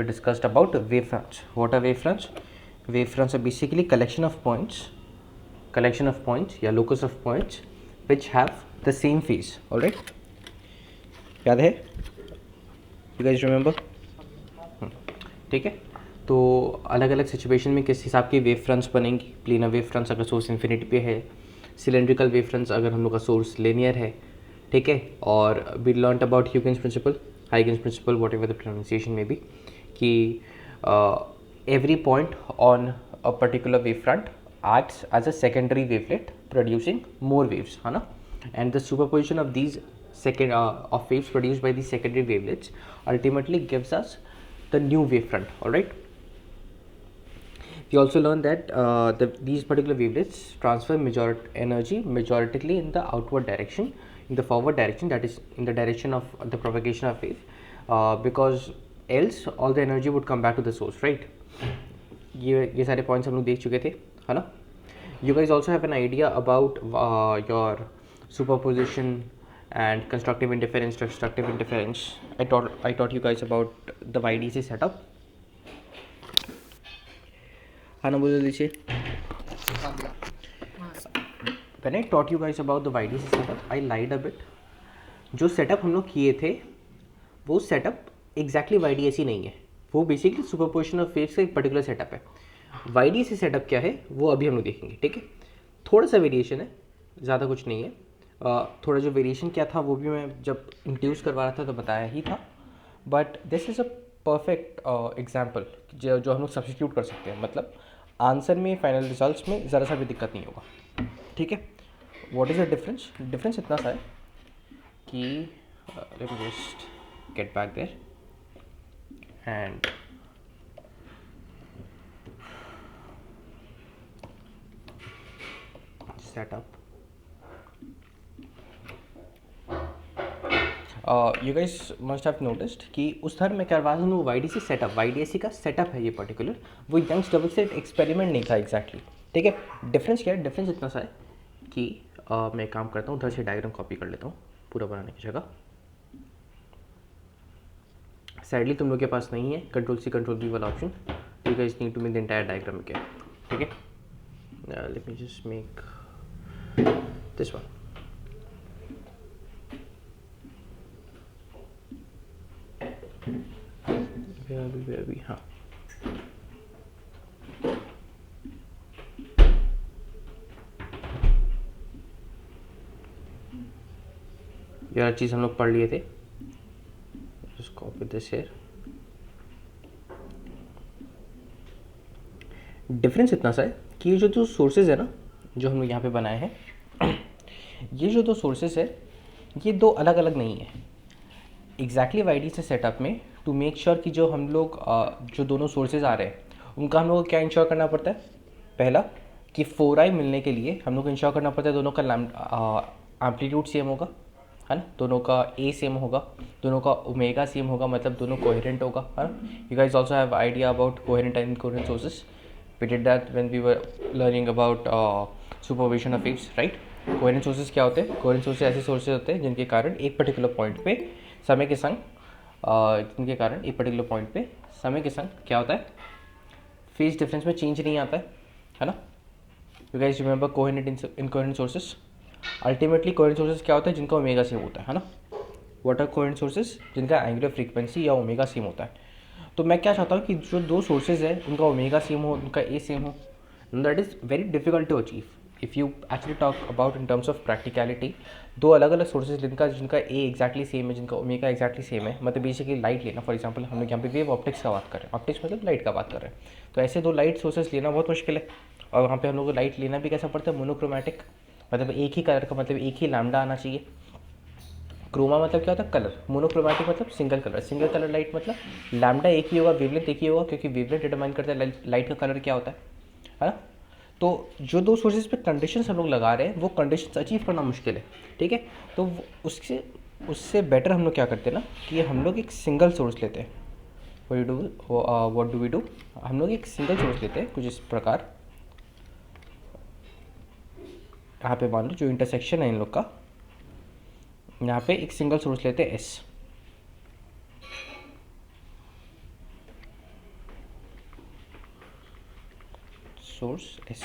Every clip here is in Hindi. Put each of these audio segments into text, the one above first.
we discussed about wavefronts. What are wavefronts? Wavefronts are basically collection of points या locus of points which have the same phase. All right, याद है? You guys remember? ठीक है, तो अलग अलग सिचुएशन में किस हिसाब के वेव फ्रंट्स बनेंगी. प्लेनर वेव फ्रंट्स अगर सोर्स इन्फिनिटी पे है, सिलेंड्रिकल वेव फ्रंट्स अगर हम लोग का सोर्स लिनियर है. ठीक है, और we learned about Huygens principle, Huygens principle, whatever the pronunciation में भी, कि every point on a particular wave front acts as a secondary wavelet producing more waves, है ना. And the superposition of these of waves produced by these secondary wavelets ultimately gives us the new wavefront. All right. We also learned that these particular wavelets transfer energy majoritarily in the outward direction, in the forward direction, that is in the direction of the propagation of wave, because else all the energy would come back to the source, right. ये सारे पॉइंट्स हम लोग देख चुके थे, है ना. You guys also have an idea about your superposition and constructive interference, destructive interference. I taught you guys about the YDC setup. हाँ ना, बोल लीजिए. When I taught you guys about the YDC setup, I lied a bit. जो सेटअप हम लोग किए थे वो सेटअप एग्जैक्टली YDC नहीं है, वो बेसिकली सुपरपोजिशन ऑफ वेव्स का एक पर्टिकुलर सेटअप है. YDC सेटअप क्या है वो अभी हम लोग देखेंगे. ठीक है, थोड़ा सा वेरिएशन है, ज़्यादा कुछ नहीं है. थोड़ा जो वेरिएशन क्या था वो भी मैं जब इंट्रोड्यूस करवा रहा था तो बताया ही था. But this is a perfect example जो हम लोग सब्स्टिट्यूट कर सकते हैं, मतलब आंसर में, फाइनल रिजल्ट्स में ज़रा सा भी दिक्कत नहीं होगा. ठीक है, what is the difference? Difference इतना सा है कि let me just get back there and setup. You guys must have noticed कि उस थर मैं करवा रहा हूँ YDC सेटअप, YDC का सेटअप है ये पर्टिकुलर, वो यंग्स डबल स्लिट एक्सपेरिमेंट नहीं था एग्जैक्टली. ठीक है, डिफरेंस क्या है? डिफरेंस इतना सा है कि मैं काम करता हूँ, उधर से डायग्राम कॉपी कर लेता हूँ पूरा बनाने की जगह. सैडली तुम लोग के पास नहीं है Ctrl+C Ctrl+V वाला option. You guys need to make the entire diagram again. ठीक है, let me just make this one. Where we हाँ, ये चीज़ हम लोग पढ़ लिए थे. Just copy this here. Difference इतना सा है कि ये जो सोर्सेज है ना जो हम लोग यहाँ पे बनाए हैं, ये जो दो सोर्सेज है ये दो अलग अलग नहीं है एग्जैक्टली YDC सेटअप में. टू मेक श्योर कि जो हम लोग जो दोनों सोर्सेज आ रहे हैं उनका हम लोग को क्या इंश्योर करना पड़ता है? पहला कि 4i मिलने के लिए हम लोग को इंश्योर करना पड़ता है दोनों का एम्पलीट्यूड सेम होगा, है ना, दोनों का ए सेम होगा, दोनों का ओमेगा सेम होगा, मतलब दोनों कोहेरेंट होगा, है ना. You guys also have idea about coherent and incoherent sources. We did that when we were learning about superposition of waves, right. Coherent sources क्या होते हैं? कोहेरेंट सोर्सेज ऐसे सोर्सेज होते हैं जिनके कारण एक पर्टिकुलर पॉइंट पे समय के संग क्या होता है? फेज डिफरेंस में चेंज नहीं आता है ना. You guys remember coherent incoherent sources. Ultimately coherent sources क्या होता है? जिनका ओमेगा सेम होता है ना. What are coherent sources? जिनका एंगुलर फ्रीक्वेंसी या ओमेगा सेम होता है. तो मैं क्या चाहता हूँ कि जो दो सोर्सेज है उनका ओमेगा सेम हो, उनका ए सेम हो. That is very difficult to achieve if you actually talk about in terms of practicality. दो अलग अलग सोर्सेज जिनका ए एग्जैक्टली सेम है, जिनका ओमेगा एग्जैक्टली सेम है, मतलब बेसिकली लाइट लेना. फॉर एग्जांपल हम लोग यहाँ पे वेव ऑप्टिक्स का बात कर रहे हैं, ऑप्टिक्स मतलब लाइट का बात कर रहे हैं. तो ऐसे दो लाइट सोर्सेज लेना बहुत मुश्किल है. और वहाँ पे हम लोग को लाइट लेना भी कैसा पड़ता है? मोनोक्रोमैटिक, मतलब एक ही कलर का, मतलब एक ही लैम्डा आना चाहिए. क्रोमा मतलब क्या होता है? कलर. मोनोक्रोमैटिक मतलब single colour. Single colour light मतलब लैम्डा एक ही होगा, वेवलेंथ एक ही होगा, क्योंकि वेवलेंथ डिटरमाइन करता है लाइट का कलर क्या होता है ना. तो जो दो सोर्सेज पे कंडीशंस हम लोग लगा रहे हैं वो कंडीशंस अचीव करना मुश्किल है. ठीक है, तो उससे बेटर हम लोग क्या करते हैं ना कि हम लोग एक सिंगल सोर्स लेते हैं. What do we do? हम लोग एक सिंगल सोर्स लेते हैं कुछ इस प्रकार. यहाँ पे मान लो जो इंटरसेक्शन है इन लोग का, यहाँ पे एक सिंगल सोर्स लेते हैं S. सोर्स एस,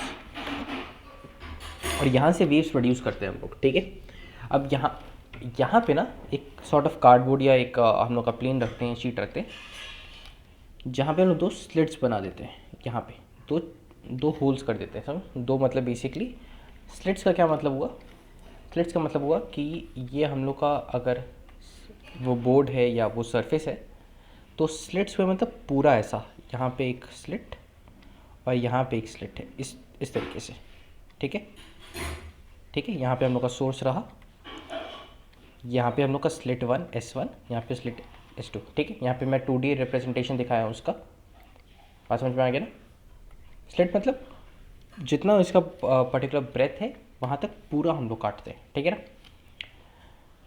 और यहाँ से वेव्स प्रोड्यूस करते हैं हम लोग, ठीक है। अब यहाँ पे ना एक सॉर्ट ऑफ कार्डबोर्ड या एक हम लोग का प्लेन रखते हैं, शीट रखते हैं, जहाँ पे हम लोग 2 स्लिट्स बना देते हैं, यहाँ पे दो होल्स कर देते हैं, समझ। 2 मतलब बेसिकली स्लिट्स का क्या मतलब हुआ, स्लिट्स का मतलब हुआ कि ये हम लोग का अगर वो बोर्ड है या वो सरफेस है, तो स्लिट्स में मतलब पूरा ऐसा, यहाँ पे एक स्लिट और यहाँ पे एक स्लिट है, इस तरीके से, ठीक है, ठीक है। यहाँ पे हम लोग का सोर्स रहा, यहाँ पे हम लोग का स्लिट 1 S1, यहाँ पे स्लिट S2, ठीक है। यहाँ पे मैं 2D रिप्रेजेंटेशन दिखाया हूँ उसका, बात समझ में आ गया ना। स्लिट मतलब जितना इसका पर्टिकुलर ब्रेथ है वहाँ तक पूरा हम लोग काटते हैं, ठीक है ना।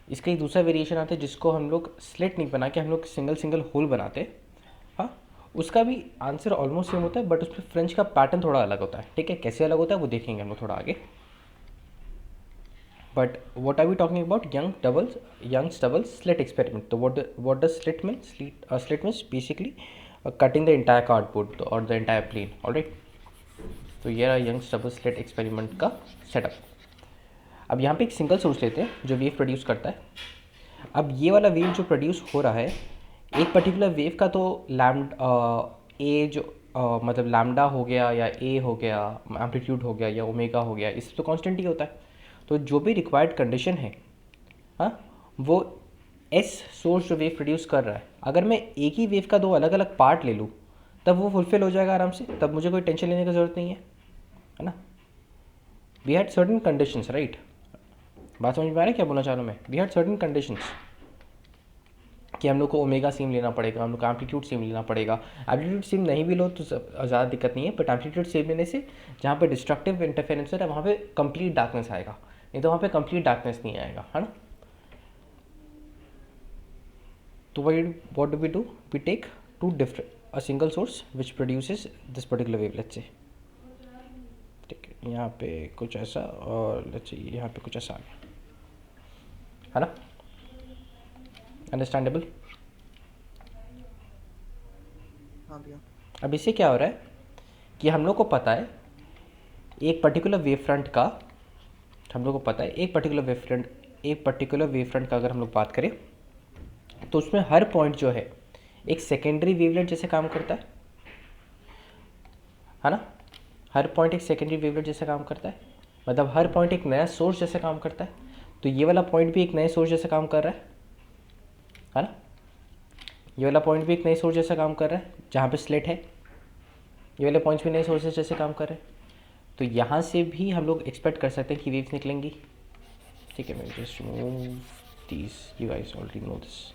इसका एक दूसरा वेरिएशन आता है जिसको हम लोग स्लिट नहीं बना के हम लोग सिंगल होल बनाते हैं, हाँ। उसका भी आंसर ऑलमोस्ट सेम होता है, बट उसमें फ्रेंच का पैटर्न थोड़ा अलग होता है, ठीक है। कैसे अलग होता है वो देखेंगे हम लोग थोड़ा आगे। But what are we talking about? Young's double slit experiment. So what does slit mean? Slit means basically cutting the entire cardboard or the entire plane. All right. तो ये रहा यंग्स डबल स्लिट एक्सपेरिमेंट का सेटअप। अब यहाँ पे एक सिंगल सोर्स लेते हैं जो वेव प्रोड्यूस करता है। अब ये वाला वेव जो प्रोड्यूस हो रहा है, एक पर्टिकुलर वेव का तो ए जो मतलब लैम्डा हो गया या ए हो गया, एम्पलीट्यूड हो गया या ओमेगा हो गया, इससे तो कांस्टेंट ही होता है। तो जो भी रिक्वायर्ड कंडीशन है, हाँ, वो एस सोर्स जो वेव प्रोड्यूस कर रहा है, अगर मैं एक ही वेव का 2 अलग अलग पार्ट ले लूँ तब वो फुलफिल हो जाएगा आराम से, तब मुझे कोई टेंशन लेने की ज़रूरत नहीं है ना। We had certain conditions, right. बात समझ में आ रहा है क्या बोलना चाह रहा हूँ मैं। वी हैड सर्टन कंडीशंस कि हम लोग को ओमेगा सेम लेना पड़ेगा, हम लोग को एम्पलीट्यूड सेम लेना पड़ेगा। एम्पलीट्यूड सेम नहीं भी लो तो ज़्यादा दिक्कत नहीं है, बट एम्पलीट्यूड सेम लेने से जहाँ पे डिस्ट्रक्टिव इंटरफेरेंस है वहाँ पे कंप्लीट डार्कनेस आएगा, नहीं तो वहाँ पे कंप्लीट डार्कनेस नहीं आएगा, है ना। तो what do we do? We take a single source which produces this particular wave, let's say, ठीक है। यहाँ पे कुछ ऐसा और let's say यहाँ पे कुछ ऐसा आ गया, है ना। अंडरस्टैंडेबल। हाँ भैया। अब इससे क्या हो रहा है कि हम लोग को पता है एक पर्टिकुलर वेव फ्रंट का, हम लोग को पता है एक पर्टिकुलर वेव फ्रंट का अगर हम लोग बात करें तो उसमें हर पॉइंट जो है एक सेकेंडरी वेवलेट जैसे काम करता है ना। हर पॉइंट एक सेकेंडरी वेवलेट जैसे काम करता है, मतलब हर पॉइंट एक नया सोर्स जैसे काम करता है। तो ये वाला पॉइंट भी एक नए सोर्स जैसे काम कर रहा है ना। ये वाला पॉइंट भी एक नए सोर्स जैसा काम कर रहा है, जहाँ पे स्लिट है। ये वाले पॉइंट्स भी नए सोर्सेज जैसे काम कर रहे हैं। तो यहाँ से भी हम लोग एक्सपेक्ट कर सकते हैं कि वेव्स निकलेंगी, ठीक है। मैं just remove this, you guys already know this.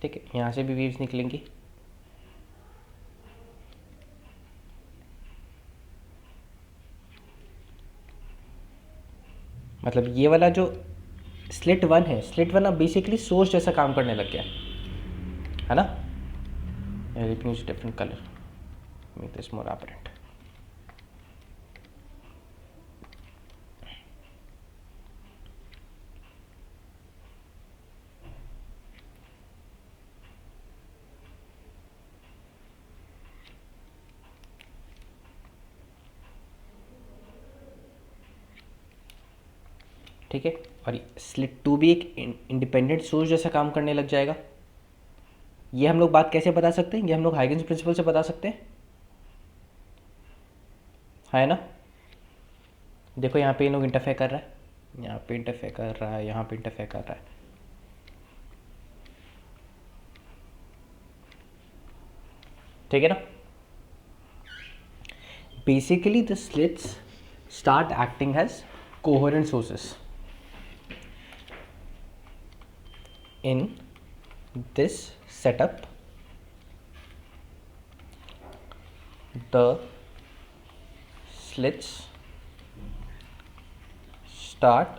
ठीक है, यहाँ से भी वेव्स निकलेंगी। मतलब ये वाला जो स्लिट 1 है, स्लिट 1 अब बेसिकली सोर्स जैसा काम करने लग गया है ना। Let me use different colour, make this more apparent. ठीक है, और स्लिट 2 भी एक इंडिपेंडेंट सोर्स जैसा काम करने लग जाएगा। ये हम लोग बात कैसे बता सकते हैं, ये हम लोग हाइगेंस प्रिंसिपल से बता सकते हैं, है ना। देखो यहाँ पे ये लोग इंटरफेयर कर रहा है, यहाँ पे इंटरफेयर कर रहा है, यहाँ पे इंटरफेयर कर रहा है, ठीक है ना। Basically the slits start acting as coherent sources in this setup. The slits start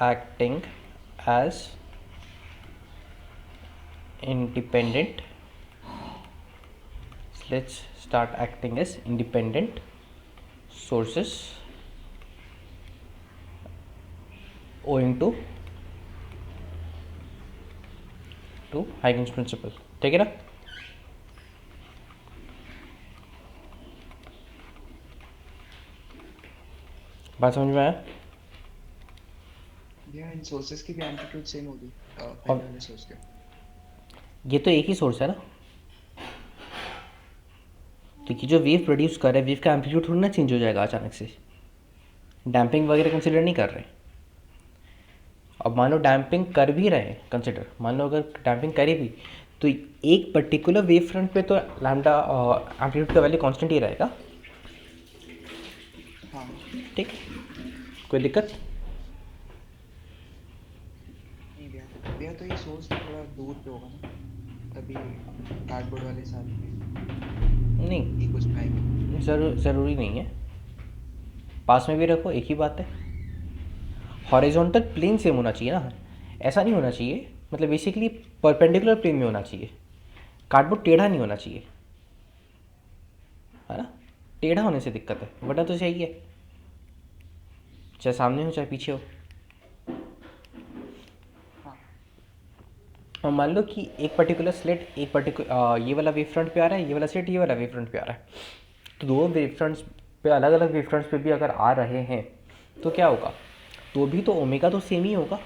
acting as independent sources owing to to Huygens principle, ठीक है ना। बात समझ में आया? भैया इन सोर्सेस की भी एम्पलीट्यूड सेम होगी पहले वाले सोर्स के? ये तो एक ही सोर्स है ना, तो ये जो वेव प्रोड्यूस कर रहा है, वेव का एम्पलीट्यूड थोड़ी ना चेंज हो जाएगा अचानक से। डैम्पिंग वगैरह कंसिडर नहीं कर रहे। अब मान लो डैम्पिंग कर भी रहे हैं कंसिडर, मान लो अगर डैम्पिंग करी भी, तो एक पर्टिकुलर वेव फ्रंट पे तो लैम्डा एम्पलीट्यूड का वैल्यू कांस्टेंट ही रहेगा, हाँ ठीक। कोई दिक्कत? नहीं भैया। भैया तो ये सोर्स तो थोड़ा दूर पे होगा ना, तभी कार्डबोर्ड वाले साथ में नहीं, ये कुछ पाएंगे। ज़रूरी नहीं है, पास में भी रखो, एक ही बात है। हॉरिजॉन्टल प्लेन सेम होना चाहिए ना, ऐसा नहीं होना चाहिए, मतलब बेसिकली परपेंडिकुलर प्लेन में होना चाहिए। कार्डबोर्ड टेढ़ा नहीं होना चाहिए, है ना। टेढ़ा होने से दिक्कत है, वरना तो चाहिए, चाहे सामने हो चाहे पीछे हो। हाँ और मान लो कि एक पर्टिकुलर स्लेट एक पर्टिकुलर ये वाला वेव फ्रंट पे आ रहा है, ये वाला स्लेट ये वाला वेव फ्रंट पे आ रहा है, तो दो वेव फ्रंट्स पे अलग अलग वेव फ्रंट्स पे भी अगर आ रहे हैं तो क्या होगा, तो भी तो ओमेगा तो सेम ही होगा।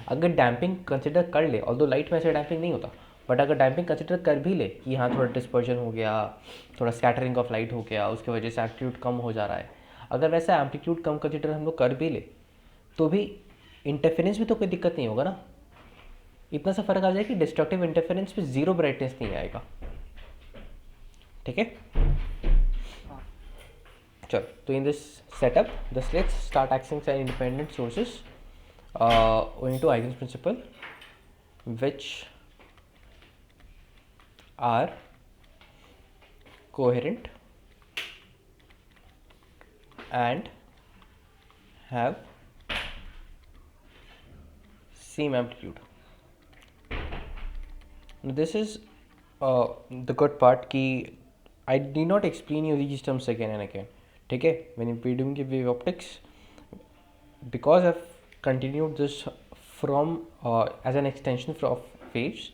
अगर डैम्पिंग कंसिडर कर ले, ऑल्दो लाइट में ऐसे डैम्पिंग नहीं होता, बट अगर डैम्पिंग कंसिडर कर भी ले कि हाँ थोड़ा डिस्पर्जन हो गया, थोड़ा स्कैटरिंग ऑफ लाइट हो गया, उसकी वजह से एम्पलीट्यूड कम हो जा रहा है, अगर वैसा एम्पलीट्यूड कम कंसिडर हम लोग कर भी ले, तो भी इंटरफेरेंस में तो कोई दिक्कत नहीं होगा ना। इतना सा फर्क आ जाए कि डिस्ट्रक्टिव इंटरफेरेंस पे जीरो ब्राइटनेस नहीं आएगा, ठीक है। हाँ चलो, तो in this setup the slits start acting as independent sources owing to Huygens principle, which are coherent and have same amplitude. Now this is the good part कि I need not explain you these terms again and again, ठीक है। when we doing the wave optics, because I've continued this from as an extension of waves,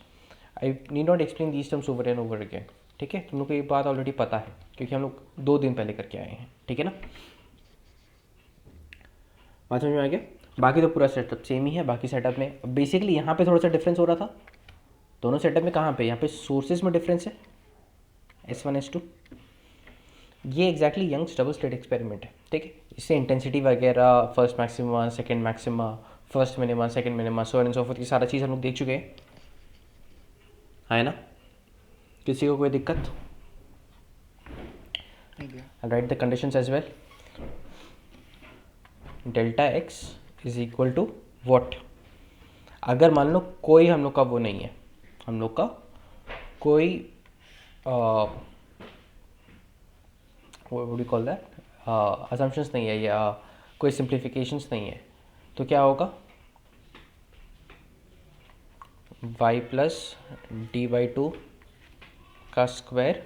I need not explain these terms over and over again, ठीक है। तुम लोग को ये बात ऑलरेडी पता है क्योंकि हम लोग 2 दिन पहले करके आए हैं, ठीक है ना। बात समझ में आ गया? बाकी तो पूरा सेटअप सेम ही है। बाकी सेटअप में बेसिकली यहाँ पे थोड़ा सा डिफरेंस हो रहा था दोनों सेटअप में। कहाँ पे? यहाँ पे सोर्सेज में डिफरेंस है, S1 S2। ये exactly Young's double slit experiment है, ठीक है। इससे इंटेंसिटी वगैरह, first maxima, second maxima, first minima, second minima, so and so forth, ये सारा चीज़ हम लोग देख चुके हैं, है ना। किसी को कोई दिक्कत? नहीं भैया। I'll write the conditions as well. Delta x is equal to what. अगर मान लो कोई हम लोग का वो नहीं है, हम लोग का कोई what do call that, assumptions नहीं है या कोई सिंप्लीफिकेशंस नहीं है, तो क्या होगा, y plus D by two का स्क्वायर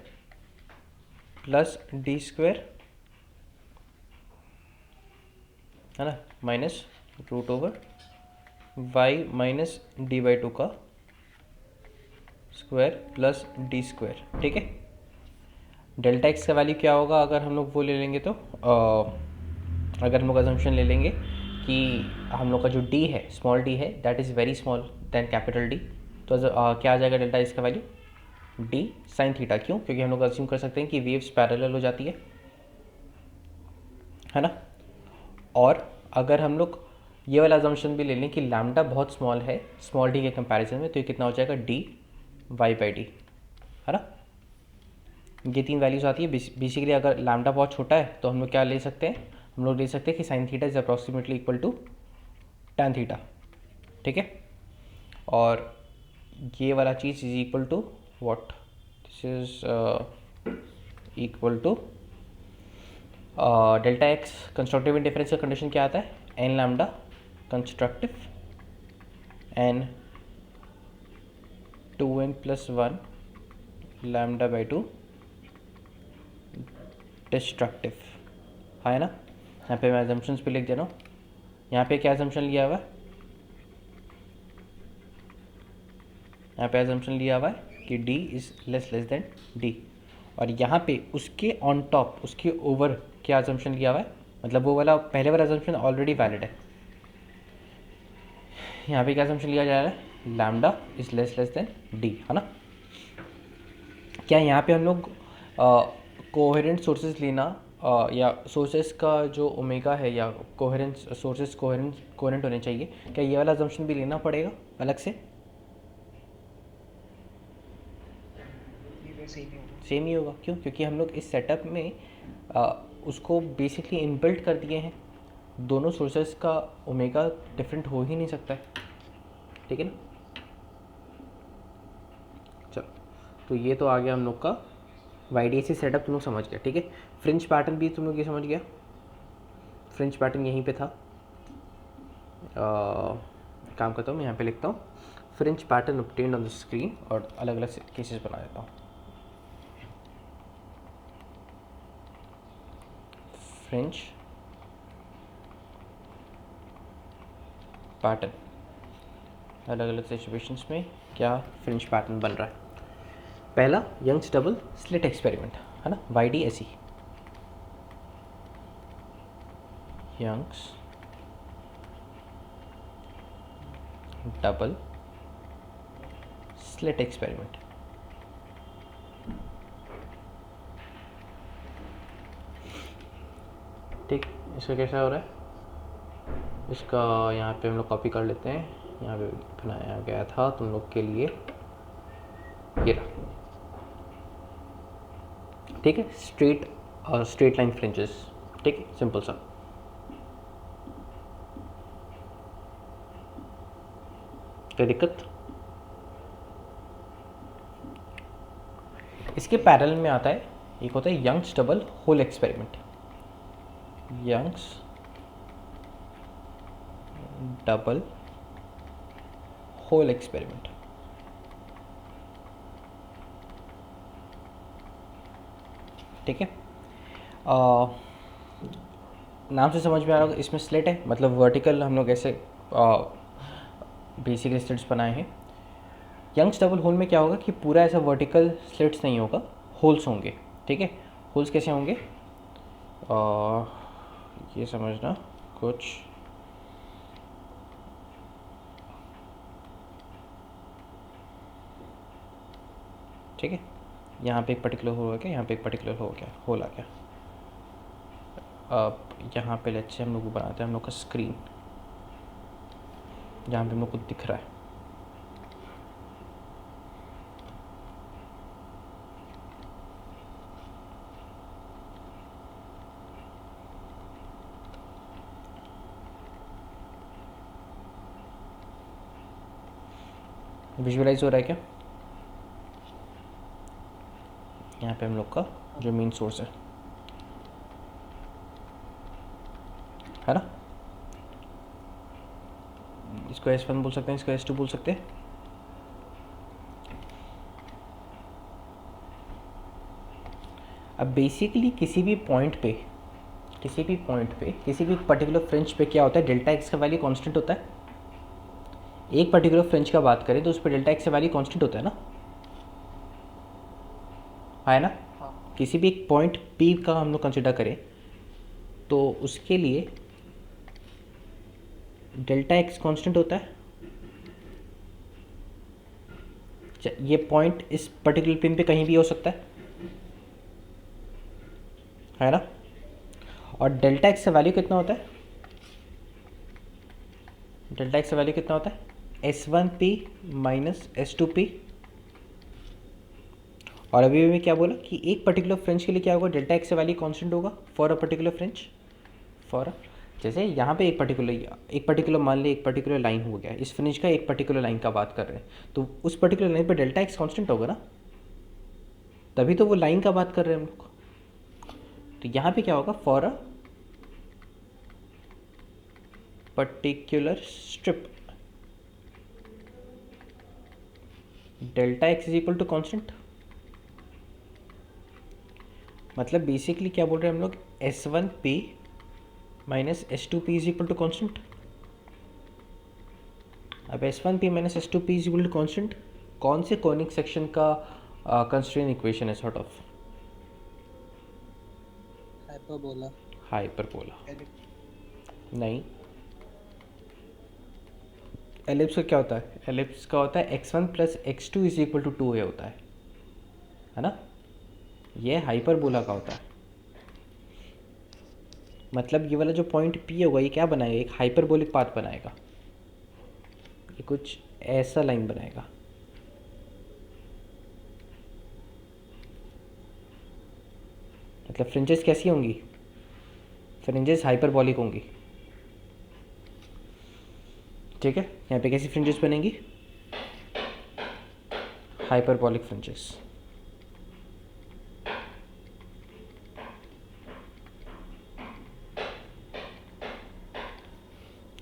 प्लस डी स्क्वायर, है ना, minus root over y minus D by two का स्क्वायर प्लस डी स्क्वायर, ठीक है। डेल्टा एक्स का वैल्यू क्या होगा अगर हम लोग वो ले लेंगे तो अगर हम लोग अजम्पशन ले लेंगे कि हम लोग का जो d है, स्मॉल d है, that is very small than capital D, तो क्या आ जाएगा डेल्टा एक्स का वैल्यू, d साइन थीटा। क्यों? क्योंकि हम लोग अज्यूम कर सकते हैं कि वेव्स पैरेलल हो जाती है ना। और अगर हम लोग ये वाला अजम्पशन भी ले लें कि लैम्डा बहुत स्मॉल है स्मॉल डी के कंपैरिजन में, तो ये कितना हो जाएगा, डी वाई बाई डी, है ना। ये 3 वैल्यूज आती है बेसिकली। अगर लैम्डा बहुत छोटा है तो हम लोग क्या ले सकते हैं, हम लोग ले सकते हैं कि sine theta is approximately equal to tan theta, ठीक है। और ये वाला चीज़ is equal to what, this is equal to delta x. Constructive interference का कंडीशन क्या आता है, n lambda constructive n 2n plus 1 lambda by 2 destructive, है ना। यहाँ पे मैं एजम्पशंस पे लिख दे रहा हूँ। यहाँ पे क्या एजम्पशन लिया हुआ है, यहाँ पे एजम्पशन लिया हुआ है कि D is less than D, और यहाँ पे उसके ऑन टॉप, उसके ओवर क्या एजम्पशन लिया हुआ है, मतलब वो वाला पहले वाला एजम्पशन ऑलरेडी वैलिड है। यहाँ पे क्या एजम्पशन लिया जा रहा है, lambda is less than D, है ना। क्या यहाँ पे हम लोग कोहेरेंट सोर्सेज लेना या सोर्सेज का जो ओमेगा है या कोहेरेंट सोर्सेज कोहेरेंट होने चाहिए, क्या ये वाला अजम्पशन भी लेना पड़ेगा अलग से? सेम ही होगा। क्यों? क्योंकि हम लोग इस सेटअप में उसको बेसिकली इनबिल्ट कर दिए हैं, दोनों सोर्सेज का ओमेगा डिफरेंट हो ही नहीं सकता है, ठीक है ना। चलो, तो ये तो आ गया हम लोग का YDAC सेटअप, तुम लोग समझ गया, ठीक है। फ्रिंज पैटर्न भी तुम लोग ये समझ गया, फ्रिंज पैटर्न यहीं पे था। काम करता हूँ मैं, यहाँ पे लिखता हूँ fringe pattern obtained on the screen और अलग अलग केसेस बना देता हूँ। फ्रिंज पैटर्न, अलग अलग सिचुएशंस में क्या फ्रिंज पैटर्न बन रहा है। पहला यंग्स डबल स्लिट एक्सपेरिमेंट, है ना, YDAC, Young's double slit experiment. ठीक, इसका कैसा हो रहा है, इसका यहाँ पे हम लोग कॉपी कर लेते हैं, यहाँ पे बनाया गया था तुम लोग के लिए, ये रहा, ठीक है। स्ट्रेट लाइन फ्रिंजेस, ठीक है, सिंपल सा। क्या दिक्कत? इसके पैरेलल में आता है, एक होता है Young's double hole experiment, Young's double hole experiment, ठीक है। नाम से समझ में आ रहा होगा, इसमें स्लिट है, मतलब वर्टिकल हम लोग ऐसे बेसिकली स्लिट्स बनाए हैं। यंग्स डबल होल में क्या होगा कि पूरा ऐसा वर्टिकल स्लिट्स नहीं होगा, होल्स होंगे, ठीक है। होल्स कैसे होंगे, ये समझना कुछ ठीक है। यहाँ पे एक पर्टिकुलर होल हो गया, यहाँ पे एक पर्टिकुलर होल आ गया। अब यहाँ पे लेट्स से हम लोग बनाते हैं हम लोग का स्क्रीन, जहाँ पे हम लोग को दिख रहा है, विजुअलाइज हो रहा है क्या? यहाँ पे हम लोग का जो मेन सोर्स है ना, इसको S1 बोल सकते हैं, इसको S2 बोल सकते हैं। अब बेसिकली किसी भी पॉइंट पे किसी भी पर्टिकुलर फ्रिंज पे क्या होता है, डेल्टा एक्स का वैल्यू कांस्टेंट होता है। एक पर्टिकुलर फ्रिंज का बात करें तो उस पर डेल्टा एक्स का वैल्यू कांस्टेंट होता है ना, है ना। हाँ। किसी भी एक पॉइंट P का हम लोग कंसिडर करें तो उसके लिए डेल्टा एक्स कांस्टेंट होता है। ये पॉइंट इस पर्टिकुलर पिन पे कहीं भी हो सकता है ना। और डेल्टा एक्स का वैल्यू कितना होता है, डेल्टा एक्स का वैल्यू कितना होता है, S1P माइनस S2P। और अभी मैं क्या बोला कि एक पर्टिकुलर फ्रिंज के लिए क्या होगा, डेल्टा एक्स का वैल्यू कांस्टेंट होगा फॉर अ पर्टिकुलर फ्रिंज, जैसे यहाँ पे एक पर्टिकुलर मान ले, एक पर्टिकुलर लाइन हो गया, इस फ्रिंज का एक पर्टिकुलर लाइन का बात कर रहे हैं, तो उस पर्टिकुलर लाइन पर डेल्टा एक्स कांस्टेंट होगा ना, तभी तो वो लाइन का बात कर रहे हैं हम लोग। तो यहाँ पे क्या होगा, for a particular strip delta x is equal to constant. मतलब बेसिकली क्या बोल रहे हैं हम लोग, S1P minus S2P is equal to constant. अब S1P minus S2P is equal to constant, कौन से कॉनिक सेक्शन का कंस्ट्रेन इक्वेशन है sort of? Hyperbola. Hyperbola ellipse. नहीं। एलिप्स का क्या होता है? एलिप्स का होता है x1 plus x2 is equal to 2a होता है ना? ये हाइपरबोला का होता है। मतलब ये वाला जो पॉइंट P होगा ये क्या बनाएगा? एक हाइपरबोलिक पाथ बनाएगा। ये कुछ ऐसा लाइन बनाएगा। मतलब फ्रिंजेस कैसी होंगी? फ्रिंजेस हाइपरबोलिक होंगी। ठीक है, यहाँ पे कैसी फ्रिंजेस बनेंगी? Hyperbolic fringes.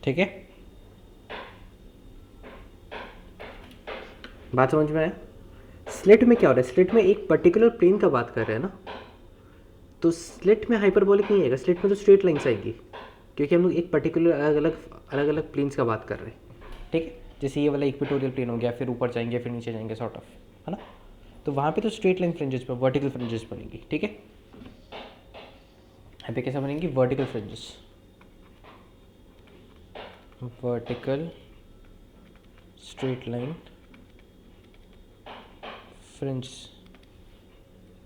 ठीक है, बात समझ में आया? स्लिट में क्या हो रहा है? स्लिट में एक पर्टिकुलर प्लेन का बात कर रहे हैं ना, तो स्लिट में हाइपरबोलिक नहीं आएगा, स्लिट में तो स्ट्रेट लाइन्स आएगी, क्योंकि हम लोग एक पर्टिकुलर अलग अलग प्लेन्स का बात कर रहे हैं। ठीक है, जैसे ये वाला इक्वेटोरियल प्लेन हो गया, फिर ऊपर जाएंगे फिर नीचे जाएंगे सॉर्ट ऑफ, है ना? तो वहाँ पे तो स्ट्रेट लाइन फ्रिंजेस पर वर्टिकल फ्रिंजेस बनेंगी। ठीक है, यहाँ पे कैसे बनेंगी? Vertical fringes, vertical straight line fringe,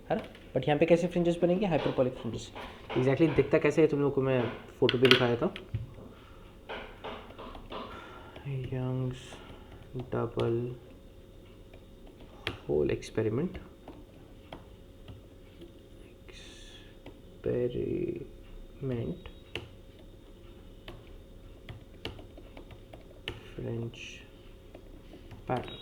है ना? बट यहाँ पे कैसे फ्रिंजेस बनेंगे? Hyperbolic fringes. एग्जैक्टली दिखता कैसे है तुम लोगों को मैं फोटो पे दिखाया था। Young's double hole experiment, fringe pattern.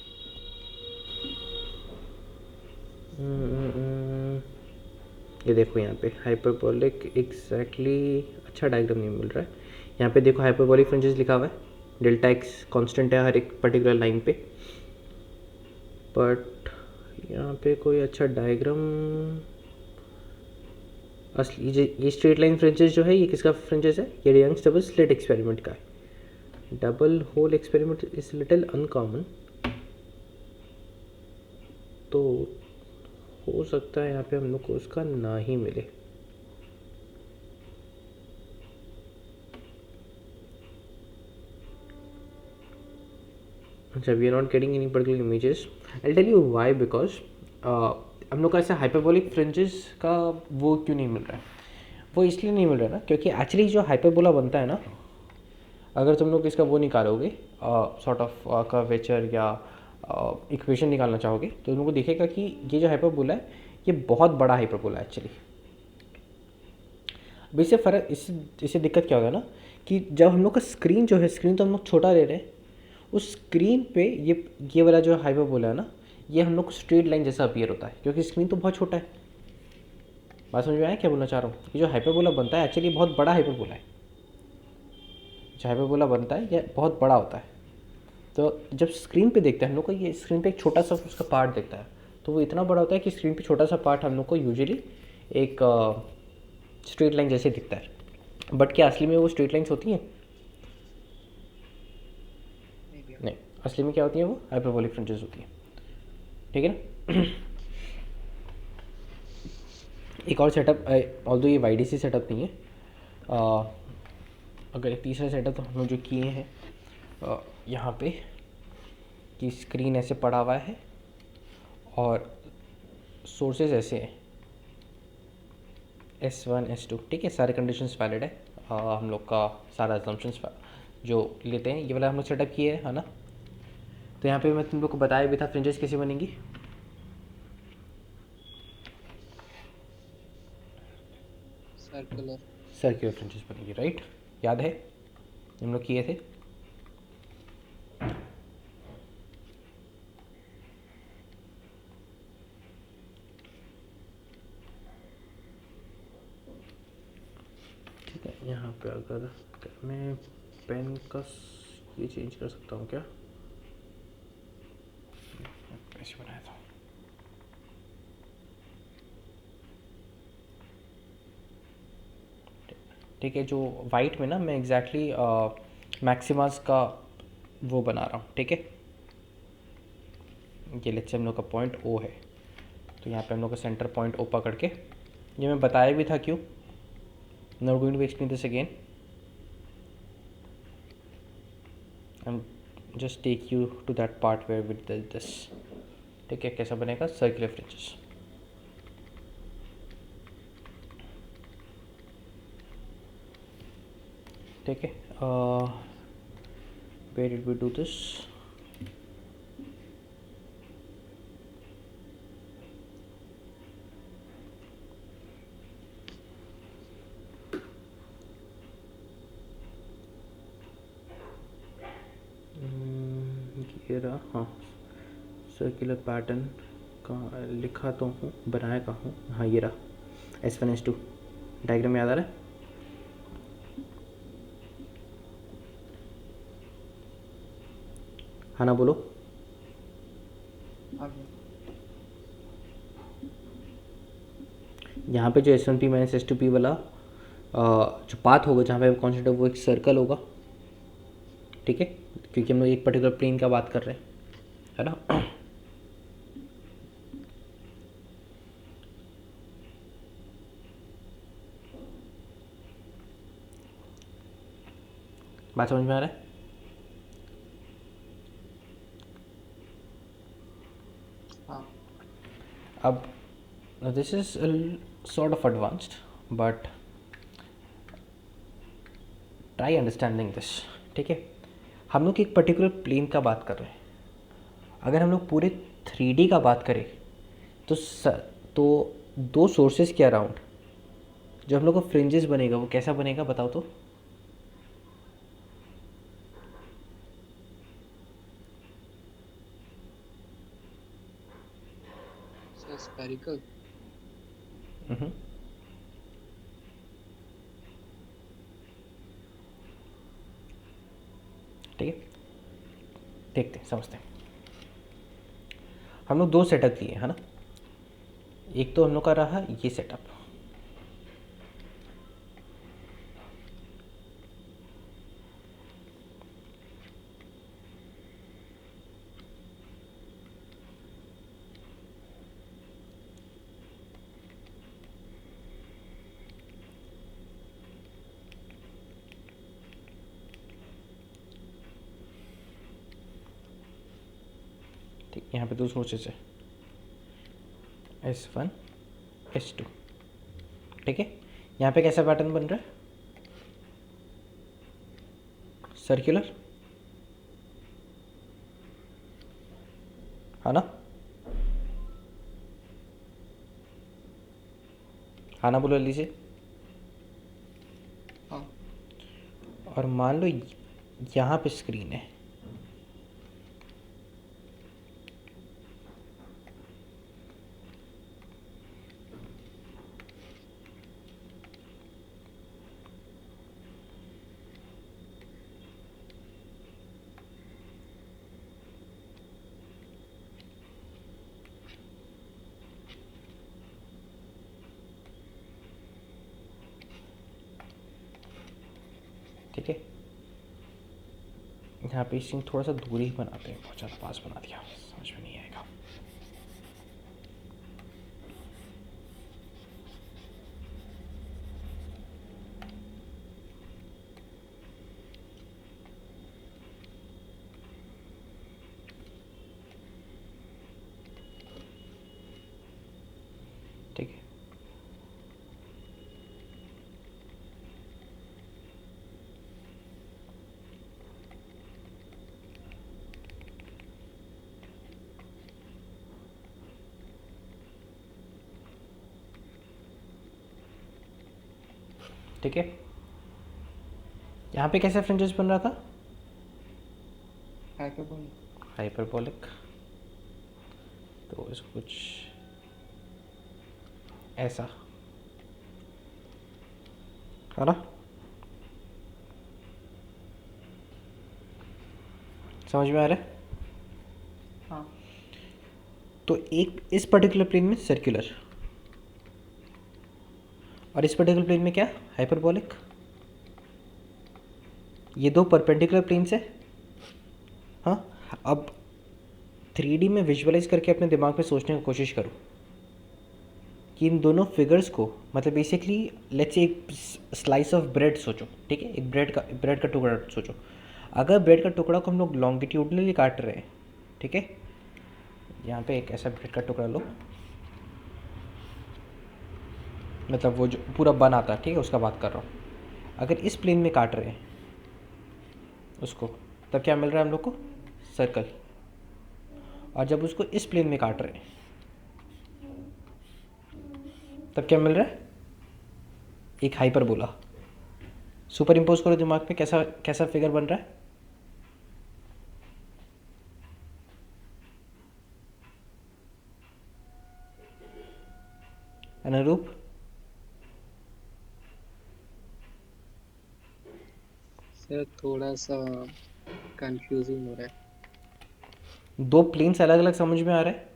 ये देखो यहाँ पे हाइपरबोलिक एग्जैक्टली अच्छा डायग्राम नहीं मिल रहा है। यहाँ पे देखो हाइपरबोलिक फ्रिंजेस लिखा हुआ है, डेल्टा एक्स कांस्टेंट है हर एक पर्टिकुलर लाइन पे, बट यहाँ पे कोई अच्छा डायग्राम असली ये स्ट्रेट लाइन फ्रिंजेस जो है ये किसका फ्रिंजेस है? ये यंग्स डबल स्लिट एक्सपेरिमेंट का है। Double hole experiment is little uncommon, तो हो सकता है यहाँ पे हम लोग को उसका ना ही मिले। अच्छा, we are not getting any particular images. I tell you why, because हम लोग को ऐसा हाइपरबोलिक फ्रिंजेस का वो क्यों नहीं मिल रहा है? वो इसलिए नहीं मिल रहा है ना, क्योंकि एक्चुअली जो हाइपरबोला बनता है ना, अगर तुम लोग इसका वो निकालोगे सॉर्ट ऑफ कर्वेचर या इक्वेशन निकालना चाहोगे, तो तुम लोग को दिखेगा कि ये जो हाइपरबोला है ये बहुत बड़ा हाइपरबोला है एक्चुअली। अब इससे फ़र्क, इससे दिक्कत क्या होगा ना, कि जब हम लोग का स्क्रीन जो है, स्क्रीन तो हम लोग छोटा ले रहे हैं, उस स्क्रीन पे ये वाला जो हाइपरबोला है ना, ये हम लोग को स्ट्रेट लाइन जैसा अपीयर होता है, क्योंकि स्क्रीन तो बहुत छोटा है। बात समझ में आया क्या बोलना चाह रहा हूँ? ये जो हाइपरबोला बनता है एक्चुअली बहुत बड़ा हाइपरबोला है। जो हाइपरबोला बनता है ये बहुत बड़ा होता है। तो जब स्क्रीन पे देखते हैं हम लोग को, ये स्क्रीन पे एक छोटा सा उसका पार्ट दिखता है, तो वो इतना बड़ा होता है कि स्क्रीन पे छोटा सा पार्ट हम लोग को यूजुअली एक स्ट्रेट लाइन जैसे दिखता है। बट क्या असली में वो स्ट्रेट लाइन्स होती हैं? नहीं, असली में क्या होती हैं? वो हाइपरबोलिक फ्रिंजेस होती हैं। ठीक है ना? एक और सेटअप, ऑल्दो ये वाईडीसी सेटअप नहीं है, अगर एक तीसरा सेटअप तो हम लोग जो किए हैं यहाँ पे कि स्क्रीन ऐसे पड़ा हुआ है और सोर्सेज ऐसे हैं S1 S2। ठीक है, सारे कंडीशंस वैलिड है, हम लोग का सारा असम्पशंस जो लेते हैं ये वाला हम लोग सेटअप किए है ना। तो यहाँ पे मैं तुम लोग को बताया भी था फ्रिंजेस कैसे बनेंगी। सर्कुलर फ्रिंजेस बनेगी, राइट? याद है हम लोग किए थे। ठीक है, यहाँ पे अगर मैं पेन का ये चेंज कर सकता हूँ क्या? ऐसे बनाया था। ठीक है, जो वाइट में ना मैं एग्जैक्टली मैक्सिमास का वो बना रहा हूँ। ठीक है, ये लेट्स से हम लोग का पॉइंट ओ है, तो यहाँ पे हम लोग का सेंटर पॉइंट ओ पकड़ के, ये मैं बताया भी था क्यों, not going to explain this again, and just take you to that part where with this. ठीक है, कैसा बनेगा सर्कुलर फ्रिंजेस। ठीक है, where did we do this? ये रहा, हाँ सर्कुलर पैटर्न कहाँ लिखा तो हूँ, बनाया कहाँ हूँ, हाँ ये रहा S1 S2 डायग्राम याद आ रहा है। हाँ ना बोलो। आ गया। यहाँ पे जो S1P माइनस S2P वाला जो पाथ होगा जहाँ पे कॉन्स्टेंट है वो एक सर्कल होगा। ठीक है, क्योंकि हम लोग एक पर्टिकुलर प्लेन का बात कर रहे हैं, है ना। बात समझ में आ रहा है। हाँ अब this is sort of advanced but try understanding this. ठीक है, हम लोग एक पर्टिकुलर प्लेन का बात कर रहे हैं, अगर हम लोग पूरे 3D का बात करें तो तो दो सोर्सेज के अराउंड जो हम लोग का फ्रिंजेस बनेगा वो कैसा बनेगा बताओ तो। Sir spherical. हम्म, ठीक है, देखते हैं समझते हैं। हम लोग दो सेटअप लिए है ना, एक तो हम लोग का रहा ये सेटअप, ठीक, यहाँ पे दो सोर्सेज है S1 S2। ठीक है, यहाँ पे कैसा पैटर्न बन रहा है, सर्कुलर, है ना। हाँ ना बोलो जल्दी से। हाँ और मान लो यहाँ पे स्क्रीन है, ठीक है। यहाँ पे इसी थोड़ा सा दूरी ही बनाते हैं, बहुत ज़्यादा पास बना दिया, समझ में नहीं आएगा। ठीक है, ठीक है। यहाँ पे कैसा फ्रिंजेस बन रहा था, हाइपरबोलिक। हाइपरबोलिक, तो इसको कुछ ऐसा, है ना, समझ में आ रहा है। हाँ तो एक इस पर्टिकुलर प्लेन में सर्कुलर और इस पर्टिकुलर प्लेन में क्या, हाइपरबोलिक। ये दो परपेंडिकुलर प्लेन्स है। हाँ, अब 3D में विजुअलाइज करके अपने दिमाग में सोचने की कोशिश करो कि इन दोनों फिगर्स को, मतलब बेसिकली लेट्स से एक स्लाइस ऑफ ब्रेड सोचो, ठीक है, एक ब्रेड का टुकड़ा सोचो। अगर ब्रेड का टुकड़ा को हम लोग लॉन्गिट्यूडनली काट रहे हैं, ठीक है, यहाँ पे एक ऐसा ब्रेड का टुकड़ा लो, मतलब वो जो पूरा बन आता है, ठीक है, उसका बात कर रहा हूँ। अगर इस प्लेन में काट रहे हैं उसको, तब क्या मिल रहा है हम लोग को? सर्कल। और जब उसको इस प्लेन में काट रहे हैं तब क्या मिल रहा है? एक हाइपरबोला। सुपर इम्पोज करो दिमाग में, कैसा कैसा फिगर बन रहा है? अनुरूप, सर थोड़ा सा कंफ्यूजिंग हो रहा है। दो प्लेन्स अलग अलग समझ में आ रहा है?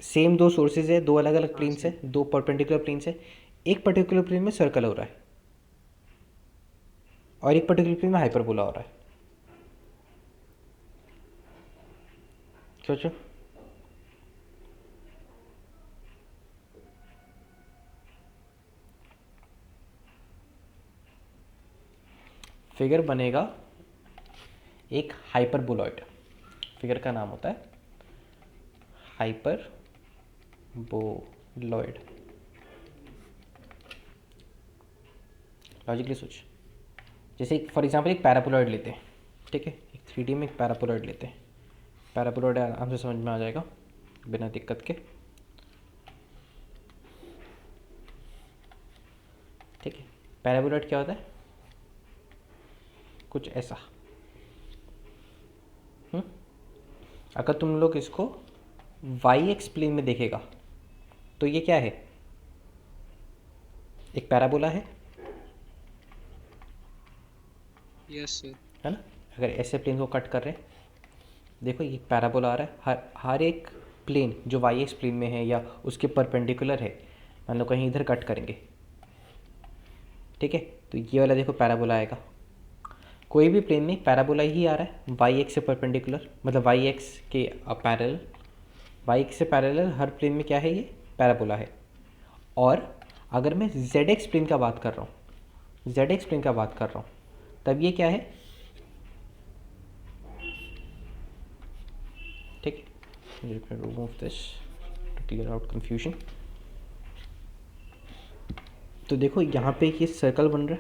सेम दो सोर्सेज है, दो अलग अलग हाँ प्लेन्स सर। है, दो परपेंडिकुलर प्लेन्स है। एक पर्टिकुलर प्लेन में सर्कल हो रहा है और एक पर्टिकुलर प्लेन में हाइपरबोला हो रहा है। सोचो। फिगर बनेगा एक हाइपरबोलॉइड। फिगर का नाम होता है हाइपरबोलॉइड। लॉजिकली सोच, जैसे फॉर एग्जांपल एक पैराबोलॉइड लेते हैं, ठीक है, एक 3D में एक पैराबोलॉइड लेते हैं। पैराबोलॉइड आराम से समझ में आ जाएगा बिना दिक्कत के, ठीक है। पैराबोलॉइड क्या होता है? कुछ ऐसा। अगर तुम लोग इसको वाई एक्स प्लेन में देखेगा तो ये क्या है? एक पैराबोला है यस सर। है ना? अगर ऐसे प्लेन को कट कर रहे हैं, देखो ये पैराबोला आ रहा है, हर एक प्लेन जो वाई एक्स प्लेन में है या उसके परपेंडिकुलर है, मान लो कहीं इधर कट करेंगे, ठीक है, तो ये वाला देखो पैराबोला आएगा। कोई भी प्लेन में पैराबोला ही आ रहा है वाई एक्स से परपेंडिकुलर, मतलब वाई एक्स के पैरेलल, वाई एक्स से पैरेलल हर प्लेन में क्या है? ये पैराबोला है। और अगर मैं जेड एक्स प्लेन का बात कर रहा हूँ, जेड एक्स प्लेन का बात कर रहा हूँ, तब ये क्या है? ठीक है, remove this to clear out confusion. तो देखो यहाँ पे ये सर्कल बन रहा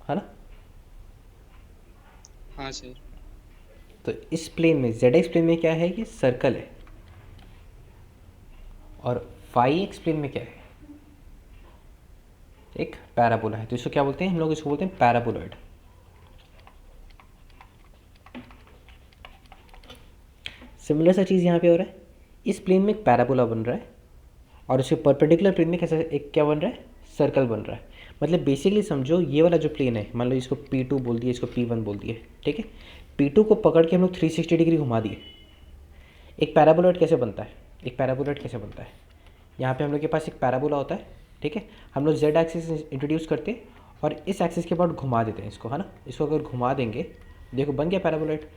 है ना? हाँ सर। तो इस प्लेन में जेड एक्स प्लेन में क्या है? ये सर्कल है। और वाई एक्स प्लेन में क्या है? एक पैराबोला है। तो इसको क्या बोलते हैं हम लोग? इसको बोलते हैं पैराबोलॉइड। सिमिलर सा चीज़ यहाँ पे हो रहा है। इस प्लेन में एक पैराबोला बन रहा है और उसके परपेंडिकुलर प्लेन में कैसा एक क्या बन रहा है? सर्कल बन रहा है। मतलब बेसिकली समझो ये वाला जो प्लेन है, मान लो इसको P2 बोल दिए, इसको P1 बोल दिए, ठीक है, P2 को पकड़ के हम लोग 360 डिग्री घुमा दिए। एक पैराबोलॉइड कैसे बनता है? एक पैराबोलॉइड कैसे बनता है? यहाँ पे हम लोग के पास एक पैराबोला होता है, ठीक है, हम लोग जेड एक्सिस इंट्रोड्यूस करते हैं और इस एक्सिस के बाद घुमा देते हैं इसको, है ना? इसको अगर घुमा देंगे, देखो बन गया पैराबोलॉइड,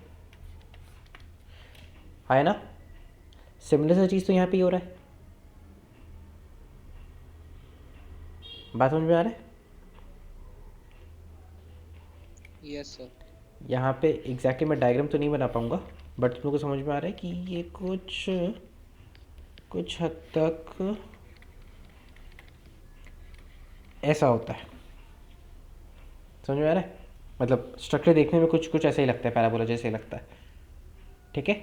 है ना? सिमिलर सा चीज़ तो यहाँ पे ही हो रहा है। बात समझ में आ रहा है? Yes sir. यहाँ पे एग्जैक्टली मैं डायग्राम तो नहीं बना पाऊँगा, बट तुम लोग को समझ में आ रहा है कि ये कुछ हद तक ऐसा होता है। समझ में आ रहा है? मतलब स्ट्रक्चर देखने में कुछ कुछ ऐसा ही लगता है, पैराबोला जैसे ही लगता है, ठीक है।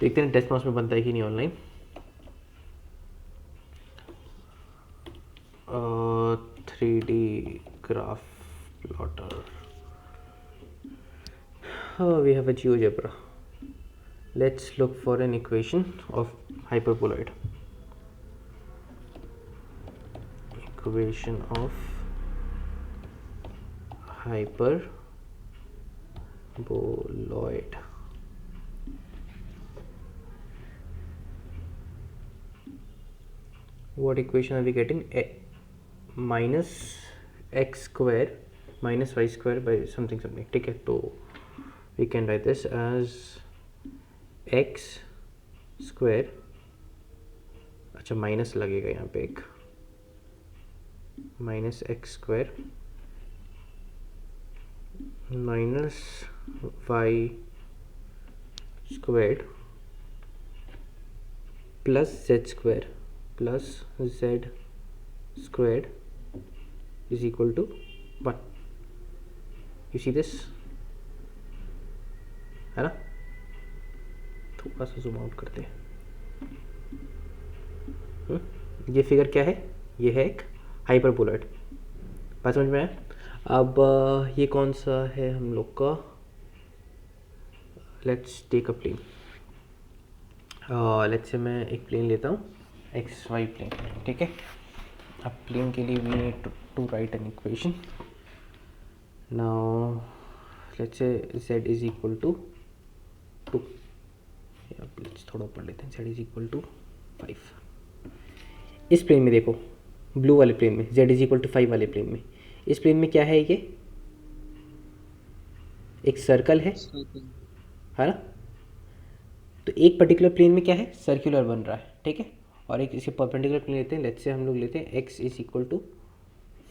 देखते हैं टेस्ट नोट्स में बनता है कि नहीं online. 3D graph plotter. Oh, we have a GeoGebra. Let's look for an equation of hyperboloid. Equation of hyperboloid. What equation are we getting? minus x square minus y square by something something, ठीक है। तो we can write this as x square, अच्छा माइनस लगेगा यहाँ पे एक, minus x square minus y square plus z square plus z square is equal to 1. You see this, है ना? थोड़ा सा जूम आउट करते हैं. ये फिगर क्या है? ये है एक हाइपरबोलॉइड. बात समझ में आया? अब ये कौन सा है हम लोग का? Let's take a plane. Let's say मैं एक प्लेन लेता हूँ, एक्स वाई प्लेन. ठीक है. अब प्लेन के लिए we need to write an equation. Now let's say z is equal to 2, या लेट्स थोड़ा पढ़ लेते हैं. z is equal to 5. इस प्लेन में देखो, ब्लू वाले प्लेन में, z इज इक्वल टू 5 वाले प्लेन में, इस प्लेन में क्या है? ये एक सर्कल है सर्कल. है ना? तो एक पर्टिकुलर प्लेन में क्या है? सर्कुलर बन रहा है. ठीक है. और एक इसे परपेंडिकुलर प्लेन लेते हैं. लेट्स से हम लोग लेते हैं x इज इक्वल टू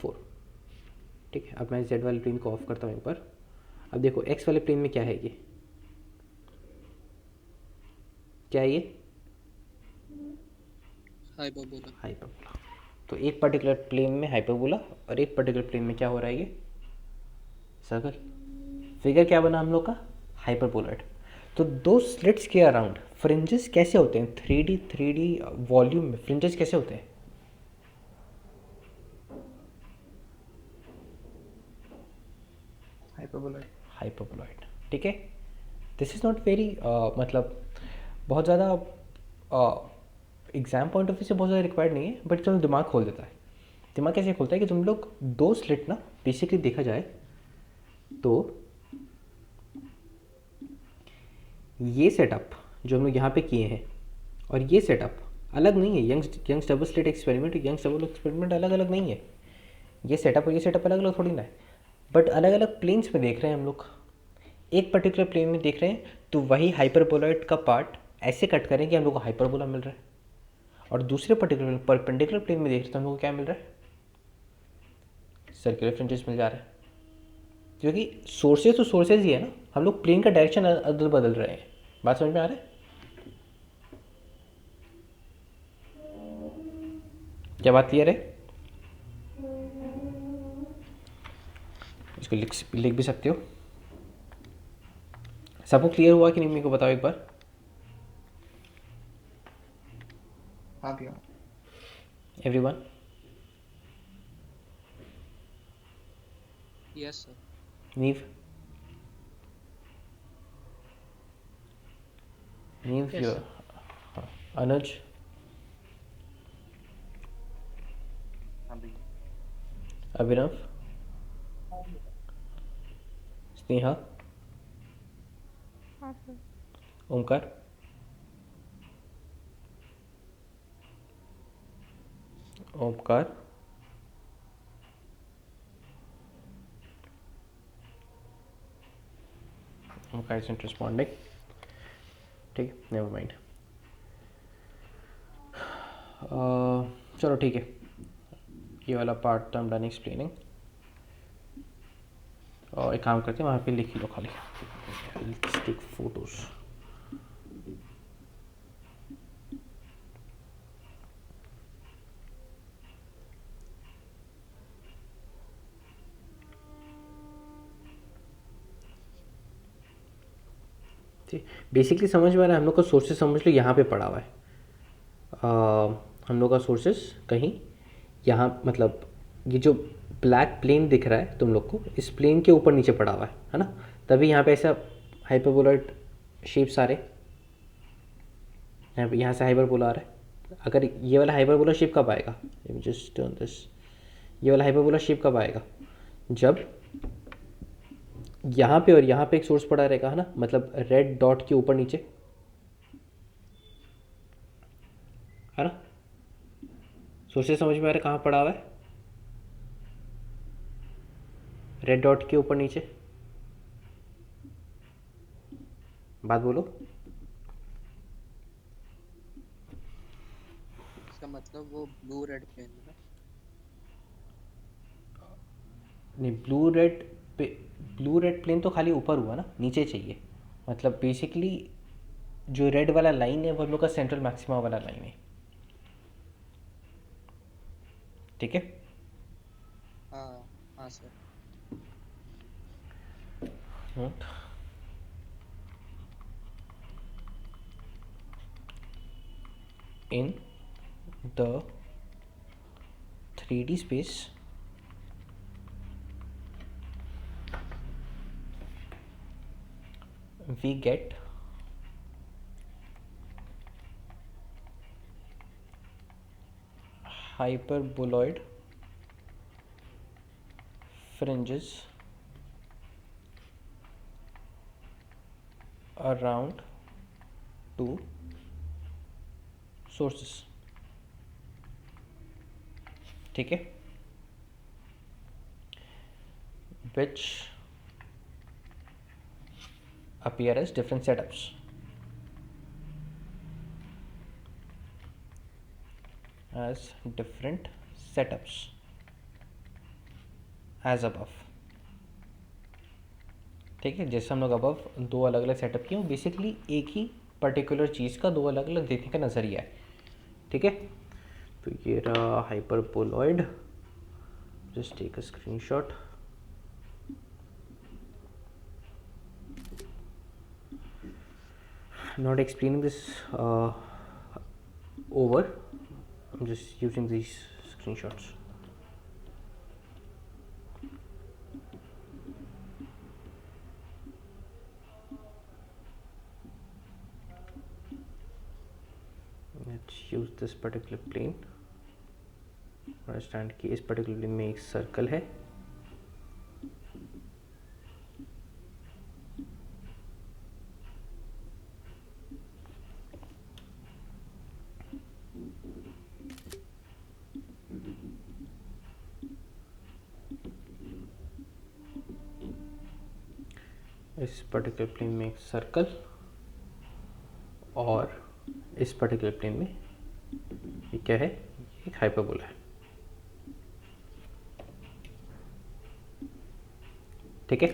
4. ठीक है. अब मैं z वाले प्लेन को ऑफ करता हूँ एक बार. अब देखो x वाले प्लेन में क्या है? ये क्या है? ये हाइपरबोला. हाइपरबोला. तो एक पर्टिकुलर प्लेन में हाइपरबोला और एक पर्टिकुलर प्लेन में क्या हो रहा है? ये सर्कल. फिगर क्या बना हम लोग का? हाइपरबोलॉइड. तो दो स्लिट्स के अराउंड फ्रिंजेस कैसे होते हैं? 3D वॉल्यूम में फ्रिंजेस कैसे होते हैं? हाइपरबोलॉइड. हाइपरबोलॉइड. ठीक है. दिस इज़ नॉट वेरी मतलब बहुत ज़्यादा एग्जाम पॉइंट ऑफ व्यू से बहुत ज़्यादा रिक्वायर्ड नहीं है, बट चलो दिमाग खोल देता है. दिमाग कैसे खोलता है कि तुम लोग दो स्लिट ना, बेसिकली देखा जाए तो ये सेटअप जो हम लोग यहाँ पे किए हैं और ये सेटअप अलग नहीं है. Young's double slit experiment, Young's double experiment अलग अलग नहीं है. ये सेटअप और ये सेटअप अलग अलग थोड़ी ना है, बट अलग अलग प्लेन्स में देख रहे हैं हम लोग. एक पर्टिकुलर प्लेन में देख रहे हैं तो वही हाइपरबोलॉइड का पार्ट ऐसे कट करें कि हम लोग को हाइपरबोला मिल रहा है, और दूसरे पर्टिकुलर परपेंडिकुलर प्लेन में देख रहे हैं तो हम लोग को क्या मिल रहा है? सर्कुलर फ्रिंजेस मिल जा रहा है. क्योंकि सोर्सेज तो सोर्सेज ही है ना, हम लोग प्लेन का डायरेक्शन अदल बदल रहे हैं. बात समझ में आ रहा है? क्या बात क्लियर है? इसको लिख भी सकते हो. सबको क्लियर हुआ कि नहीं मेरे को बताओ एक बार. हाँ भैया. एवरीवन? Yes sir. नीव? नीव Yes, योर. अनुज? हाँ भैया. अभिनव? स्नेहा? हाँ sir. Omkar? Omkar? Omkar isn't responding. ठीक है, नेवर माइंड. चलो ठीक है, ये वाला पार्ट तो हम डन एक्सप्लेनिंग. और एक काम करते हैं, वहाँ पे लिख ही लो खाली. Let's take photos. ठीक, बेसिकली समझ में आ रहा है. हम लोग का सोर्सेस समझ लो यहाँ पे पड़ा हुआ है. हम लोग का सोर्सेस कहीं यहाँ, मतलब ये जो ब्लैक प्लेन दिख रहा है तुम लोग को, इस प्लेन के ऊपर नीचे पड़ा हुआ है ना? तभी यहाँ पे ऐसा हाइपरबोलॉइड शेप सारे यहाँ से हाइपरबोला आ रहा है. अगर ये वाला हाइपरबोला शेप कब आएगा? Just turn this. ये वाला हाइपरबोला शेप कब आएगा? जब यहाँ पे और यहाँ पे एक सोर्स पड़ा रहेगा, है ना? मतलब रेड डॉट के ऊपर नीचे, है ना? सोर्सेस समझ में आ रहा है कहाँ पड़ा हुआ है? रेड डॉट के ऊपर नीचे. बात बोलो। इसका मतलब वो ब्लू रेड प्लेन है ना? नहीं, ब्लू रेड प्लेन तो खाली ऊपर हुआ ना, नीचे चाहिए। मतलब बेसिकली जो रेड वाला लाइन है वो हम लोग का सेंट्रल मैक्सिमा वाला लाइन है, ठीक है। हाँ हाँ sir. In the 3D space, we get hyperboloid fringes around two sources, ठीक है, which appear as different setups, as different setups as above, ठीक है। जैसे हम लोग अबव दो अलग अलग सेटअप किए, वो बेसिकली एक ही पर्टिकुलर चीज़ का दो अलग अलग देखने का नज़रिया है, ठीक है। तो ये रहा hyperboloid, just take a screenshot. Not explaining this over, I'm just using these screenshots. Let's use this particular plane. Understand कि इस particular plane में एक सर्कल है, इस पर्टिकुलर प्लेन में एक सर्कल, और इस पर्टिकुलर प्लेन में ये क्या है, एक हाइपरबोला है, ठीक है।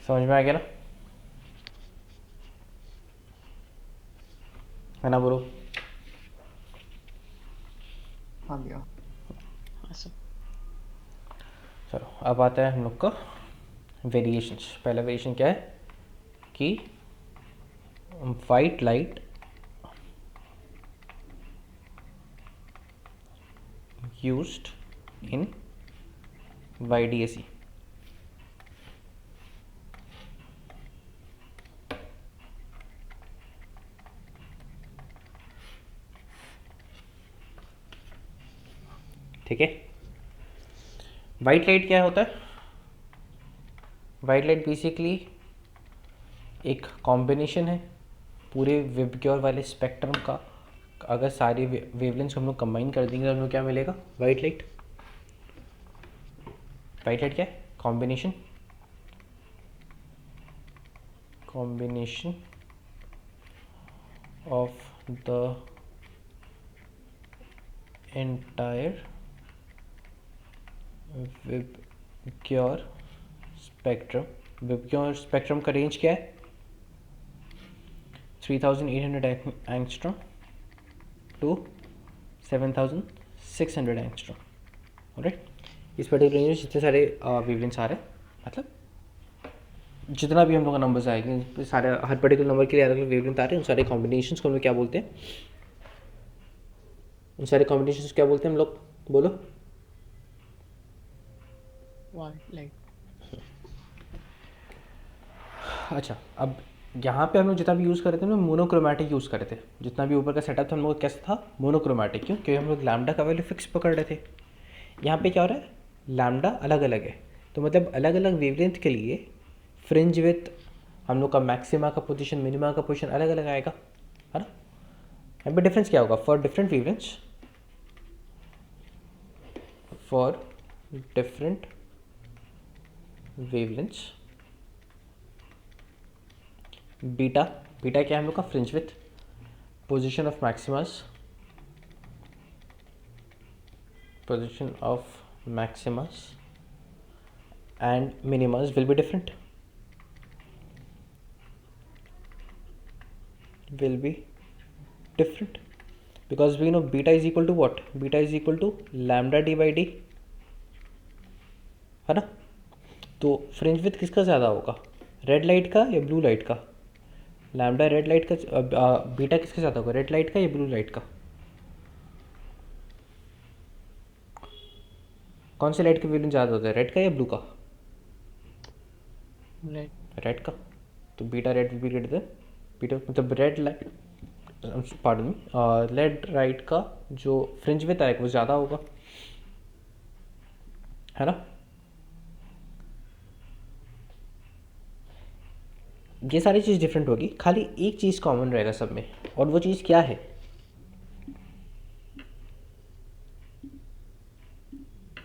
समझ में आ गया ना, है ना, बोलो। हाँ भैया। हाँ सर। चलो अब आता है हम लोग का वेरिएशंस। पहला वेरिएशन क्या है कि white light used in YDAC, ठीक है। वाइट लाइट क्या होता है? वाइट लाइट बेसिकली एक कॉम्बिनेशन है पूरे वेबक्योर वाले स्पेक्ट्रम का। अगर सारे वेवलेंथ्स हम लोग कंबाइन कर देंगे तो हम लोग क्या मिलेगा? White light. वाइट लाइट क्या है? कॉम्बिनेशन ऑफ द एंटायर वेबक्योर स्पेक्ट्रम। वेबक्योर स्पेक्ट्रम का रेंज क्या है? 3800 एंगस्ट्रॉम टू 7600 एंगस्ट्रॉम, ऑलराइट। इस पर्टिकुलर रेंज में जितने सारे वेवलेंथ्स आ रहे हैं, मतलब जितना भी हम लोग का नंबर्स आएंगे, सारे हर पर्टिकुलर नंबर के लिए अलग अलग वेवलेंथ आ रहे हैं, उन सारे कॉम्बिनेशंस को हम लोग क्या बोलते हैं? उन सारे कॉम्बिनेशंस क्या बोलते हैं हम लोग? बोलो। White light. अच्छा, अब यहाँ पे हम लोग जितना भी यूज़ कर रहे थे ना मोनोक्रोमेटिक यूज़ कर रहे थे, जितना भी ऊपर का सेटअप था हम लोग कैसा था मोनोक्रोमेटिक, क्यों? क्योंकि हम लोग लैम्डा का वैल्यू फिक्स पकड़ रहे थे। यहाँ पे क्या हो रहा है, लैम्डा अलग अलग है, तो मतलब अलग अलग वेवलेंथ के लिए फ्रिंज विथ हम लोग का मैक्सिमा का पोजीशन मिनिमा का पोजीशन अलग अलग आएगा, है ना। यहाँ पे डिफरेंस क्या होगा, for different wavelengths, for different wavelengths beta, beta क्या है हम लोग का, fringe with position of maximas, position of maximas and minimas will be different, will be different because we know beta is equal to what, beta is equal to lambda d by d, है ना। तो फ्रिंज विथ किसका ज़्यादा होगा, रेड लाइट का या ब्लू लाइट का, लैम्डा रेड लाइट का, बीटा किसका ज़्यादा होगा, रेड लाइट का या ब्लू लाइट का, कौन से लाइट का वेवलेंथ ज़्यादा होता है, रेड का या ब्लू का, रेड का। तो beta red will be greater than beta, मतलब red light, pardon me, red light का जो फ्रिंज विथ आएगा वो ज़्यादा होगा, है ना। ये सारी चीज़ डिफरेंट होगी, खाली एक चीज़ कॉमन रहेगा सब में, और वो चीज़ क्या है,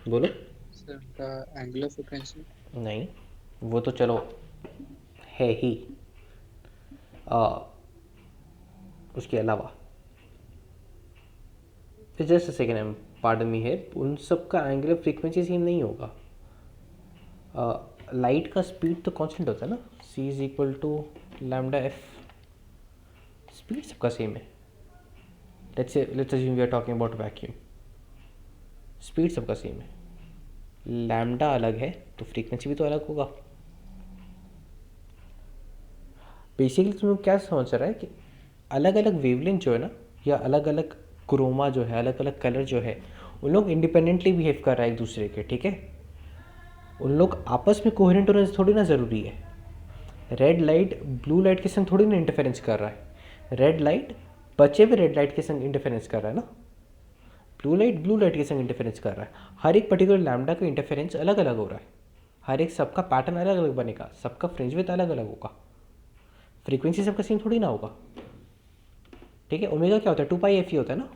बोलो। Sir the angular frequency. नहीं, वो तो चलो है ही, उसके अलावा just second um pardon me है, उन सब का एंगुलर फ्रीक्वेंसी सेम नहीं होगा। लाइट का स्पीड तो कांस्टेंट होता है ना, c is equal to lambda f, speed सबका सेम है। Let's assume we are talking about vacuum, speed सबका सेम है, लैम्डा अलग है तो फ्रीक्वेंसी भी तो अलग होगा। बेसिकली तुम्हें क्या समझ रहा है कि अलग अलग वेवलेंथ जो है ना, या अलग अलग क्रोमा जो है, अलग अलग कलर जो है, उन लोग इंडिपेंडेंटली बिहेव कर रहा है एक दूसरे के, ठीक है। उन लोग आपस में कोहेरेंट होना थोड़ी ना ज़रूरी है। रेड लाइट ब्लू लाइट के संग थोड़ी ना इंटरफेरेंस कर रहा है, रेड लाइट बचे हुए रेड लाइट के संग इंटरफेरेंस कर रहा है ना, ब्लू लाइट के संग इंटरफेरेंस कर रहा है। हर एक पर्टिकुलर लैम्डा का इंटरफेरेंस अलग अलग हो रहा है, हर एक सबका पैटर्न अलग अलग बनेगा, सबका फ्रिंज विड्थ अलग अलग होगा, फ्रीक्वेंसी सबका सेम थोड़ी ना होगा, ठीक है। ओमेगा क्या होता है, 2 पाई एफ ही होता है ना,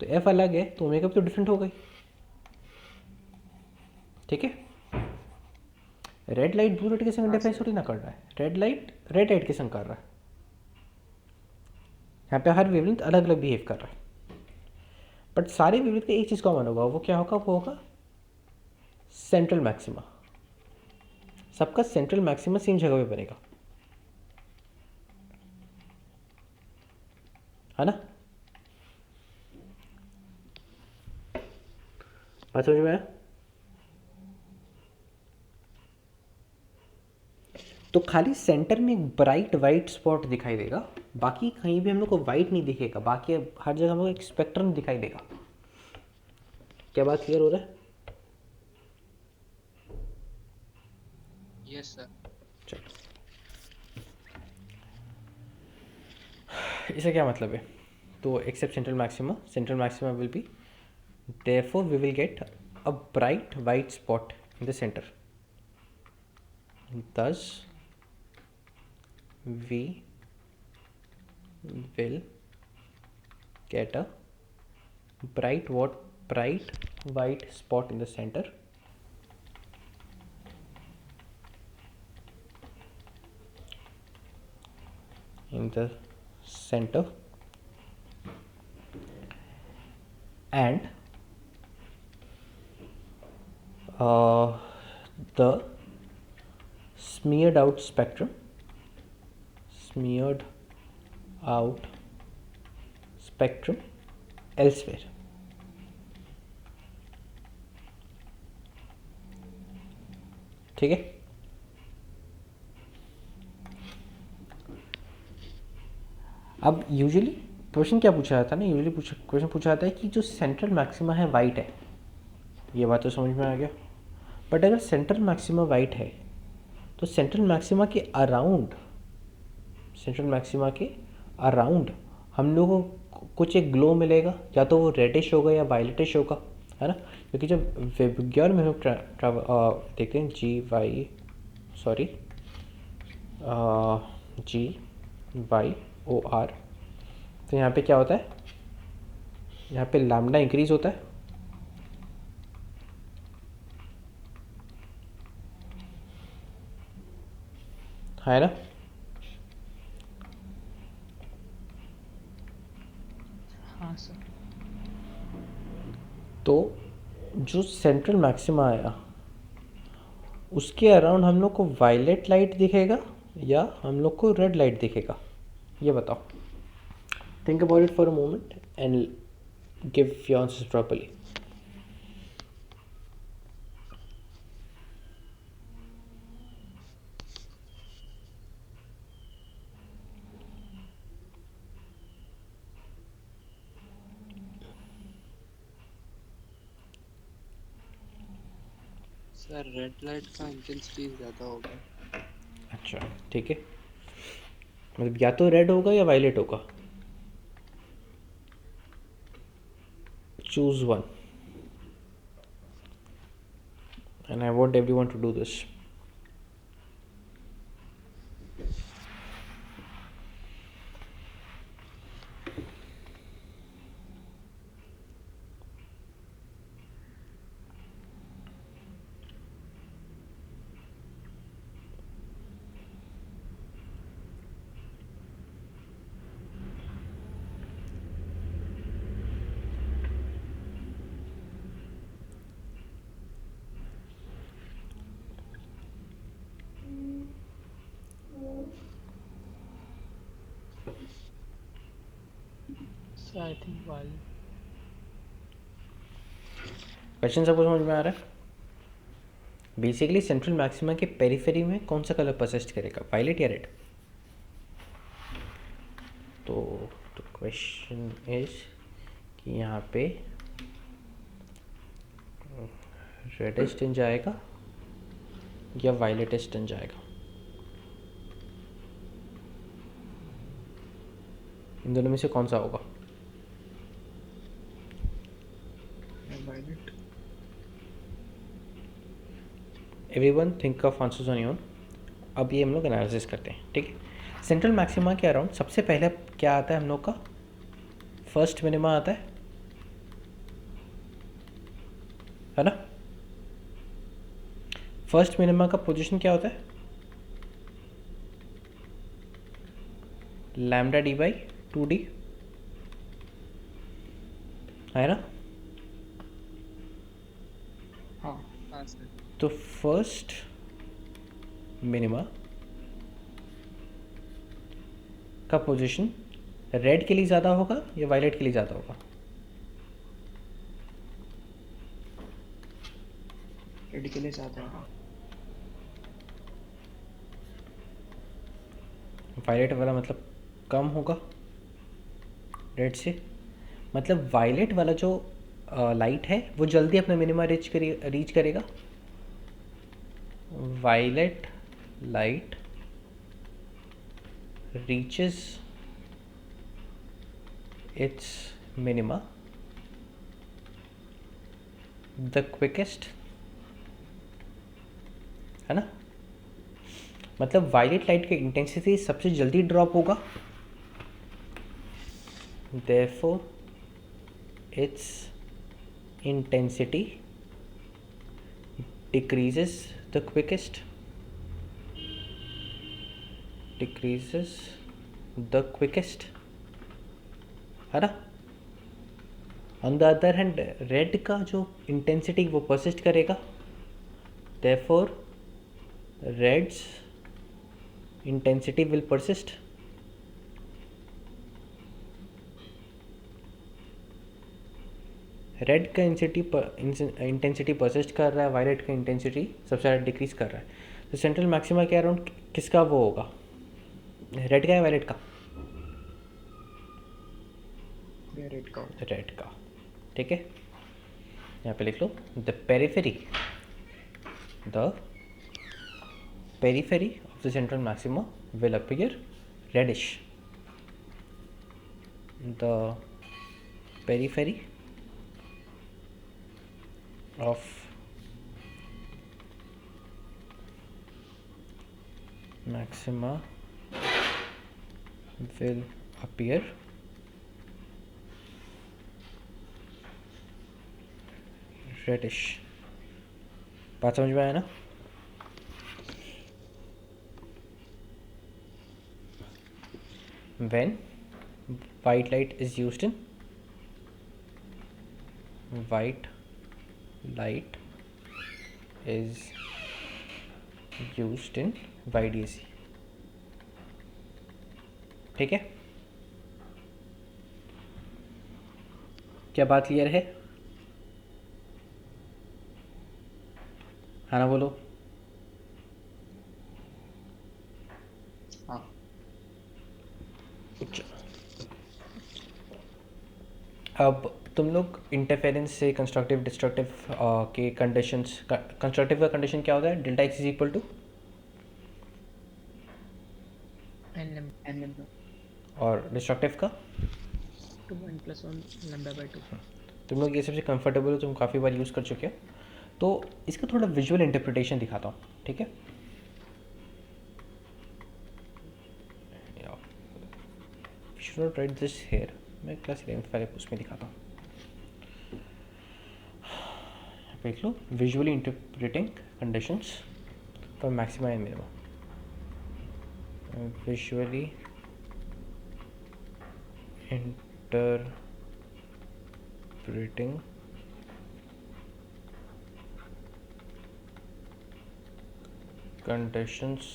तो एफ अलग है तो ओमेगा भी तो डिफरेंट हो गई, ठीक है। रेड लाइट ब्लू लाइट के संग इंटरफेरेंस थोड़ी ना कर रहा है, रेड लाइट के संग कर रहा है। यहाँ पे हर वेवलेंथ अलग अलग बिहेव कर रहा है, बट सारे वेवलेंथ का एक चीज़ कॉमन होगा, वो क्या होगा, वो होगा सेंट्रल मैक्सिमा, सबका सेंट्रल मैक्सिमा सेम जगह पे बनेगा, है ना। बात समझ में आया। तो खाली सेंटर में एक ब्राइट वाइट स्पॉट दिखाई देगा, बाकी कहीं भी हम लोग को वाइट नहीं दिखेगा, बाकी हर जगह हम लोग एक स्पेक्ट्रम दिखाई देगा। क्या बात क्लियर हो रहा है? Yes sir. चलो, इसका क्या मतलब है, तो except central maxima will be, therefore we will get a bright white spot in the center, thus we will get a bright white spot in the center, and the smeared out spectrum elsewhere, ठीक है। अब यूजुअली क्वेश्चन क्या पूछा जाता है ना, यूजुअली क्वेश्चन पूछा जाता है कि जो सेंट्रल मैक्सिमा है वाइट है, ये बात तो समझ में आ गया। बट अगर सेंट्रल मैक्सिमा वाइट है तो सेंट्रल मैक्सिमा के अराउंड सेंट्रल मैक्सिमा के अराउंड हम लोगों को कुछ एक ग्लो मिलेगा, या तो वो रेडिश होगा या वायलेटिश होगा, है ना। क्योंकि जब वेबग्योर में हम देखते हैं GYOR, तो यहाँ पे क्या होता है, यहाँ पे लैम्डा इंक्रीज होता है, है ना। हाँ सर। तो जो सेंट्रल मैक्सिमा आया उसके अराउंड हम लोग को वायलेट लाइट दिखेगा या हम लोग को रेड लाइट दिखेगा, ये बताओ। Think about it for a moment and give your answers properly. Sir red light का इंटेंसिटी ज़्यादा होगा। अच्छा ठीक है, मतलब या तो रेड होगा या वायलेट होगा, choose one and I want everyone to do this. Sir I think violet. Question सबको समझ में आ रहा है। बेसिकली सेंट्रल मैक्सिमा के पेरिफेरी में कौन सा कलर परसिस्ट करेगा, वायलेट या रेड। तो क्वेश्चन इज कि यहाँ पे रेडिश टिंज आएगा या वायलेटिश टिंज आएगा, इन दोनों में से कौन सा होगा। Violet. Everyone think of answers on your own. अब ये हम लोग एनालिसिस करते हैं, ठीक है। सेंट्रल मैक्सिमा के अराउंड सबसे पहले क्या आता है हम लोग का, फर्स्ट मिनिमा आता है ना। फर्स्ट मिनिमा का पोजीशन क्या होता है, लैम्डा डी बाई 2D, है ना। हाँ। हाँ सर। तो फर्स्ट मिनिमा का पोजीशन रेड के लिए ज़्यादा होगा या वायलेट के लिए ज़्यादा होगा, रेड के लिए ज़्यादा है। वायलेट वाला मतलब कम होगा रेड से, मतलब वायलेट वाला जो लाइट है वो जल्दी अपना मिनिमा रीच करेगा। Violet light reaches its minima the quickest, है ना। मतलब वायलेट लाइट की इंटेंसिटी सबसे जल्दी ड्रॉप होगा, therefore its intensity decreases the quickest, है ना। On the other hand red का जो इंटेंसिटी वो परसिस्ट करेगा, therefore red's intensity will persist। Red का इंटेंसिटी परसिस्ट कर रहा है, वायलेट का इंटेंसिटी सबसे ज़्यादा डिक्रीज कर रहा है। तो सेंट्रल मैक्सिमा के अराउंड किसका वो होगा, रेड का या वायलेट का, रेड का। रेड का, ठीक है। यहाँ पे लिख लो the periphery of the central maxima will appear reddish. The periphery of maxima will appear reddish. बात समझ में आया ना? When white light is used in white light is used in YDC. ठीक है, क्या बात क्लियर है? हाँ ना बोलो. हाँ अब तुम लोग इंटरफेरेंस से कंस्ट्रक्टिव डिस्ट्रक्टिव के कंडीशंस. कंस्ट्रक्टिव का कंडीशन क्या होता है? Delta x is equal to n n और डिस्ट्रक्टिव का 2 + 1 लैम्डा बाय 2. तुम लोग ये सबसे कंफर्टेबल हो, तुम काफ़ी बार यूज़ कर चुके हो. तो इसका थोड़ा विजुअल इंटरप्रिटेशन दिखाता हूँ. ठीक है, should not write this here. मैं क्लास 11th वाले उसमें दिखाता हूँ. देख लो, visually interpreting conditions for maxima and minima. Visually interpreting conditions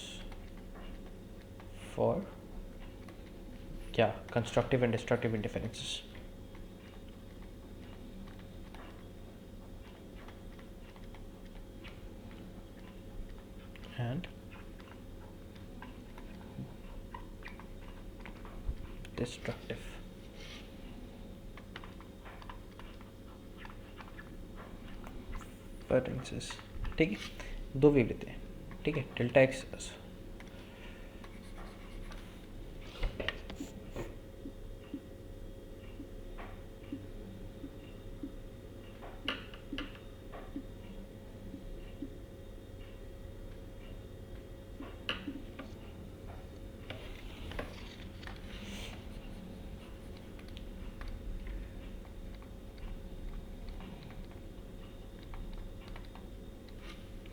for क्या constructive and destructive interferences. And destructive. Interferences. ठीक है, दो वेव लेते हैं. ठीक है, डेल्टा एक्स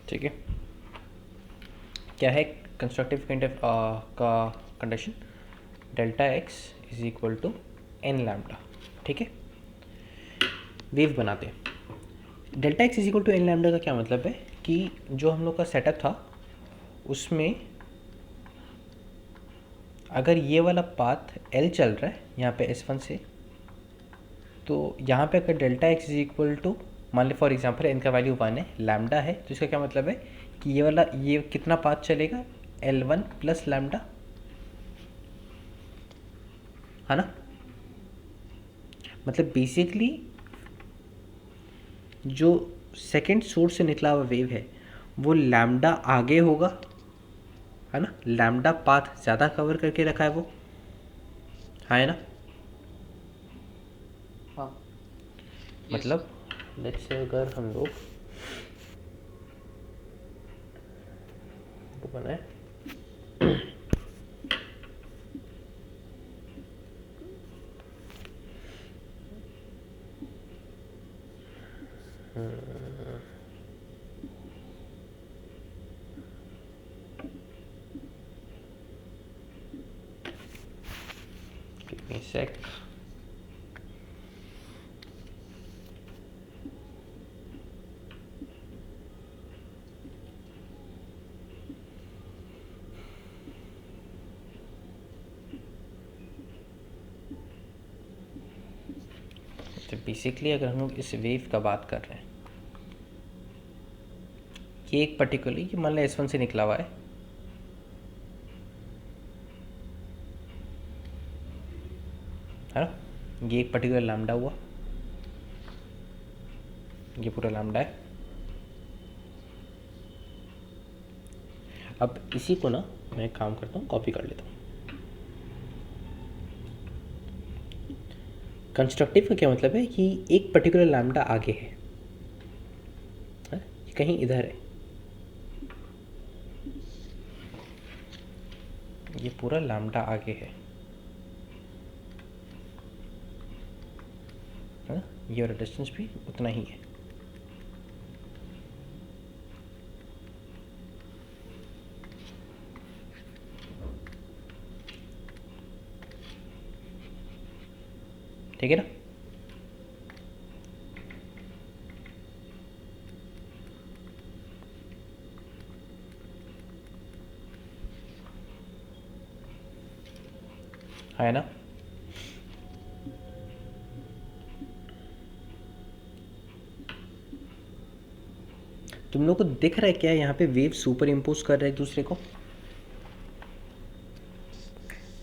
ठीक है. क्या है कंस्ट्रक्टिव का condition? Delta x is equal to n lambda. ठीक है, वेव बनाते हैं. Delta x is equal to n lambda का क्या मतलब है कि जो हम लोग का सेटअप था उसमें अगर ये वाला पाथ एल चल रहा है यहाँ पे S1 से, तो यहाँ पे अगर delta x is equal to, मान ली फॉर एग्जांपल एन का वैल्यू 1 है, लैम्डा है, तो इसका क्या मतलब है कि ये वाला, ये कितना पाथ चलेगा? L1 प्लस लैम्डा, है ना? मतलब बेसिकली जो सेकेंड सोर्स से निकला हुआ वेव है वो लैम्डा आगे होगा, है ना? लैम्डा पाथ ज़्यादा कवर करके रखा है वो, है ना? हाँ मतलब लेट्स से अगर हम लोग तो बनाए give me a sec. तो बेसिकली अगर हम लोग इस वेव का बात कर रहे हैं, ये एक पर्टिकुलरली, ये मान लो S1 से निकला हुआ है, है ना? ये एक पर्टिकुलर लैम्डा हुआ, ये पूरा लैम्डा है. अब इसी को ना मैं एक काम करता हूँ, कॉपी कर लेता हूँ. कंस्ट्रक्टिव का क्या मतलब है कि एक पर्टिकुलर लैम्डा आगे है, कहीं इधर है, ये पूरा लैम्डा आगे है ना, ये वाला डिस्टेंस भी उतना ही है। ठीक है ना? है ना? तुम लोग को दिख रहा है क्या यहाँ पे वेव सुपर इम्पोज कर रहे हैं एक दूसरे को?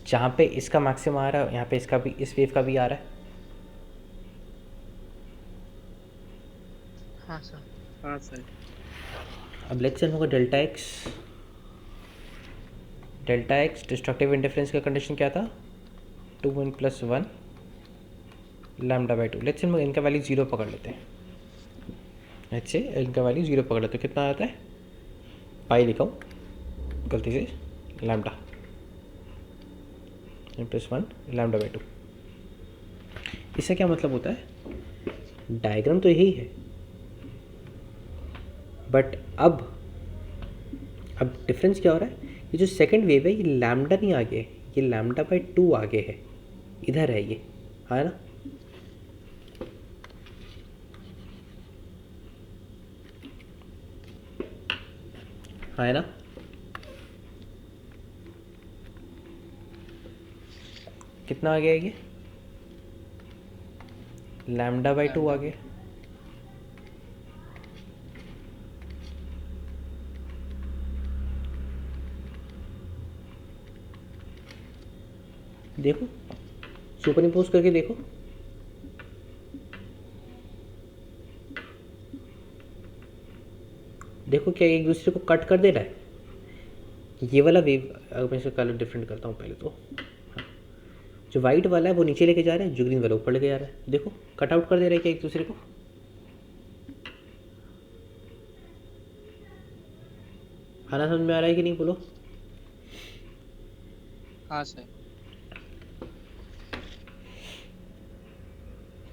जहाँ पे इसका मैक्सिमम आ रहा है यहाँ पे इसका भी, इस वेव का भी आ रहा है। हाँ सर। हाँ सर। अब लेट्स से हम लोग डेल्टा एक्स डिस्ट्रक्टिव इंटरफेरेंस का कंडीशन क्या था? 2n + 1 λ/2। लेट्स से हम लोग इनका वैल्यू 0 पकड़ लेते हैं। लेट्स से इनका वैल्यू 0 पकड़ लेते हैं, कितना आता है? पाई लिखा हूँ गलती से, लैम्डा n + 1 λ/2। इससे क्या मतलब होता है? डायग्राम तो यही है, बट अब डिफरेंस क्या हो रहा है? ये जो सेकंड वेव है ये लैम्डा नहीं आगे है, ये λ/2 आगे है, इधर है ये, है ना? है ना? कितना आ गया ये? λ/2 आ गया। देखो सुपर इम्पोज करके देखो, देखो क्या एक दूसरे को कट कर दे रहा है? ये वाला वेव, अगर मैं इसका कलर डिफरेंट करता हूँ पहले तो, जो वाइट वाला है वो नीचे लेके जा रहा है, जो ग्रीन वाला ऊपर लेके जा रहा है। देखो कट आउट कर दे रहा है क्या एक दूसरे को? आना समझ में आ रहा है कि नहीं, बोलो? हाँ सर।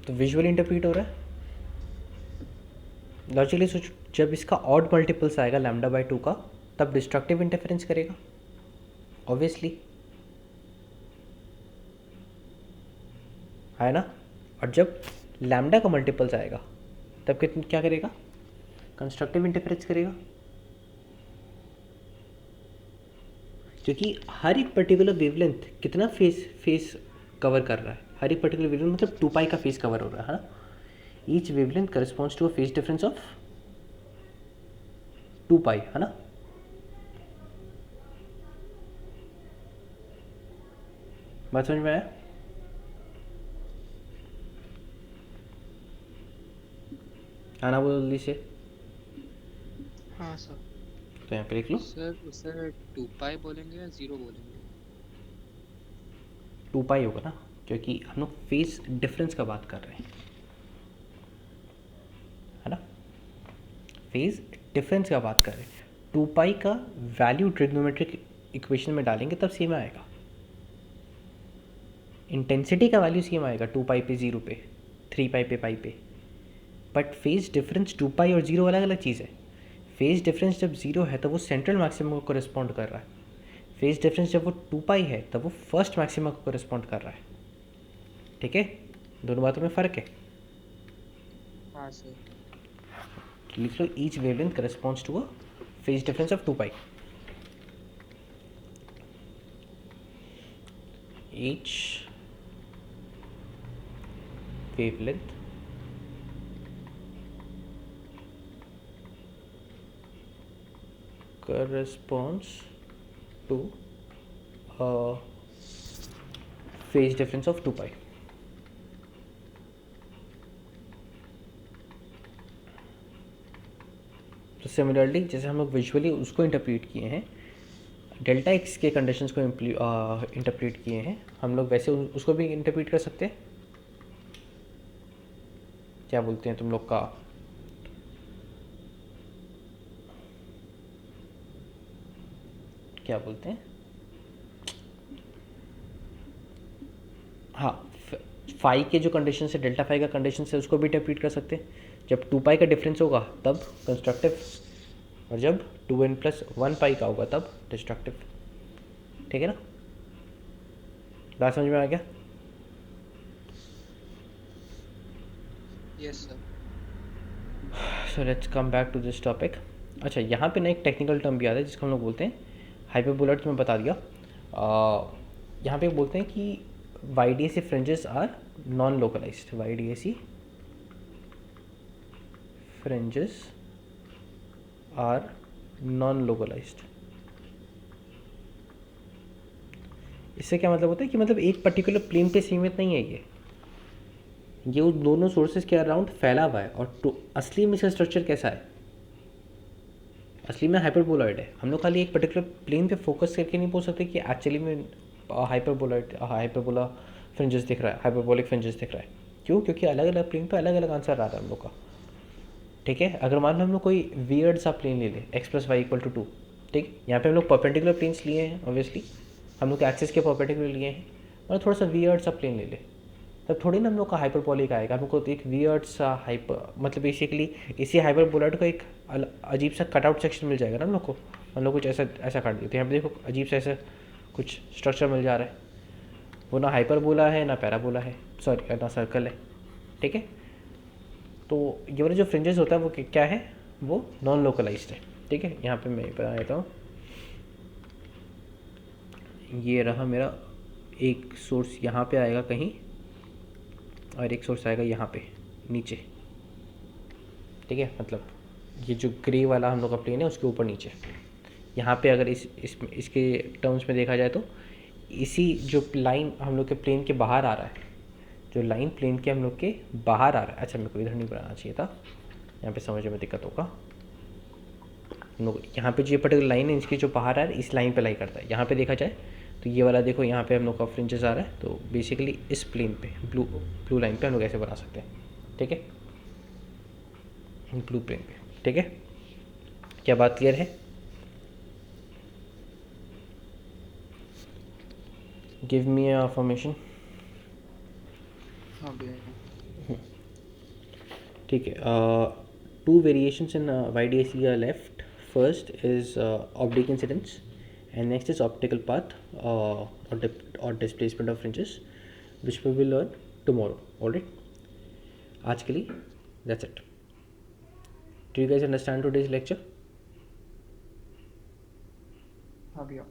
तो विजुअली इंटरप्रीट हो रहा है। लॉजिकली सोचो, जब इसका ऑड मल्टीपल्स आएगा λ/2 का, तब डिस्ट्रक्टिव इंटरफेरेंस करेगा ऑब्वियसली, है ना? और जब लैम्डा का मल्टीपल्स आएगा तब क्या करेगा? कंस्ट्रक्टिव इंटरफेरेंस करेगा, क्योंकि हर एक पर्टिकुलर वेवलेंथ कितना फेस कवर कर रहा है? हर एक पर्टिकुलर वेवलेंथ मतलब 2π का फेस कवर हो रहा है ना? Each wavelength corresponds to a phase difference of 2π, है ना? बात समझ में आया? आना बोलो जल्दी से। हाँ सर। तो यहाँ पे लिख लो सर उसे 2π बोलेंगे या 0 बोलेंगे? 2π होगा ना, क्योंकि हम लोग फेस डिफरेंस का बात कर रहे हैं, है ना? फेस डिफरेंस का बात कर रहे हैं। 2π का वैल्यू ट्रिग्नोमेट्रिक इक्वेशन में डालेंगे तब सेम आएगा। इंटेंसिटी का वैल्यू सेम आएगा 2π पे, 0 पे, 3π पे, पाई पे, बट फेज डिफरेंस 2π और 0 अलग अलग चीज़ है। फेज डिफरेंस जब 0 है तो वो सेंट्रल मैक्सिमम को कॉरेस्पॉन्ड कर रहा है, फेज डिफरेंस जब वो 2π है तब वो फर्स्ट मैक्सिमम को कॉरेस्पॉन्ड कर रहा है। ठीक है, दोनों बातों में फ़र्क है। हाँ सर। लिख लो each wavelength corresponds to a phase difference of 2π। Each wavelength corresponds to a phase difference of 2π। तो सिमिलरली जैसे हम लोग विजुअली उसको इंटरप्रेट किए हैं, डेल्टा एक्स के कंडीशंस को इंटरप्रेट किए हैं, हम लोग वैसे उसको भी इंटरप्रेट कर सकते हैं। क्या बोलते हैं तुम लोग का, क्या बोलते हैं, हाँ, फाई के जो कंडीशन है, डेल्टा फाई का कंडीशन है, उसको भी रिपीट कर सकते हैं। जब 2 पाई का डिफरेंस होगा तब कंस्ट्रक्टिव, और जब 2n+1 पाई का होगा तब डिस्ट्रक्टिव। ठीक है ना, बात समझ में आ गया? Yes sir. So let's come back to this topic. अच्छा, यहाँ पे ना एक टेक्निकल टर्म भी आता है जिसको हम लोग बोलते हैं हाइपरबोलॉइड, मैं बता दिया। यहाँ पे बोलते हैं कि YDAC fringes are non localised, YDAC fringes are non localised. इससे क्या मतलब होता है कि मतलब एक पर्टिकुलर प्लेन पे सीमित नहीं है ये उन दोनों सोर्सेज के अराउंड फैला हुआ है। और तो असली में इसका स्ट्रक्चर कैसा है, असली में हाइपरबोलॉइड है। हम लोग खाली एक पर्टिकुलर प्लेन पे फोकस करके नहीं बोल सकते कि एक्चुअली में हाइपरबोला फ्रिंजेस दिख रहा है, हाइपरबोलिक फ्रिंजेस दिख रहा है। क्यों? क्योंकि अलग अलग प्लेन पे अलग अलग आंसर आ रहा है हम लोग का। ठीक है, अगर मान लो हम लोग कोई वियर्ड सा प्लेन ले लें x+y=2, ठीक, यहाँ पे हम लोग परपेंडिकुलर प्लेन्स लिए हैं, ऑब्वियसली हम लोग के एक्सिस के परपेंडिकुलर लिए हैं, और थोड़ा सा वियर्ड सा प्लेन ले लें, तब थोड़ी ना हम लोग का हाइपरबोलिक आएगा। हम लोग को एक वियर्ड सा हाइपर, मतलब बेसिकली इसी हाइपरबोलॉइड को एक अजीब सा कटआउट सेक्शन मिल जाएगा ना हम लोग को। हम लोग कुछ ऐसा ऐसा काट देते हैं, यहाँ पे देखो अजीब सा ऐसा कुछ स्ट्रक्चर मिल जा रहा है, वो ना हाइपरबोला है ना पैराबोला है, सॉरी ना सर्कल है। ठीक है, तो ये वाले जो फ्रिंजेस होता है वो क्या है, वो नॉन लोकलाइज्ड है। ठीक है, यहाँ पे मैं बता देता हूँ, ये रहा मेरा एक सोर्स यहाँ पे आएगा कहीं, और एक सोर्स आएगा यहाँ पे नीचे। ठीक है, मतलब ये जो ग्रे वाला हम लोग का प्लेन है उसके ऊपर नीचे यहाँ पे, अगर इसके टर्म्स में देखा जाए तो इसी जो लाइन हम लोग के प्लेन के बाहर आ रहा है, जो लाइन प्लेन के हम लोग के बाहर आ रहा है। अच्छा, मेरे को इधर नहीं बनाना चाहिए था, यहाँ पे समझने में दिक्कत होगा। हम लोग यहाँ पे जो ये पर्टिकुलर लाइन है इसकी जो बाहर आ रहा है इस लाइन पे लाई करता है। यहाँ पे देखा जाए तो ये वाला देखो, यहाँ पे हम लोग का फ्रिंजेस आ रहा है, तो बेसिकली इस प्लेन पे ब्लू लाइन पे हम लोग ऐसे बना सकते हैं। ठीक है, ब्लू प्लेन पे। ठीक है, क्या बात क्लियर है? Give me a formation. हाँ भैया। ठीक है, 2 variations in YDAC are left. First is oblique incidence, and next is optical path or displacement of fringes, which we will learn tomorrow. Alright, आज के लिए that's it. Do you guys understand today's lecture? हाँ भैया।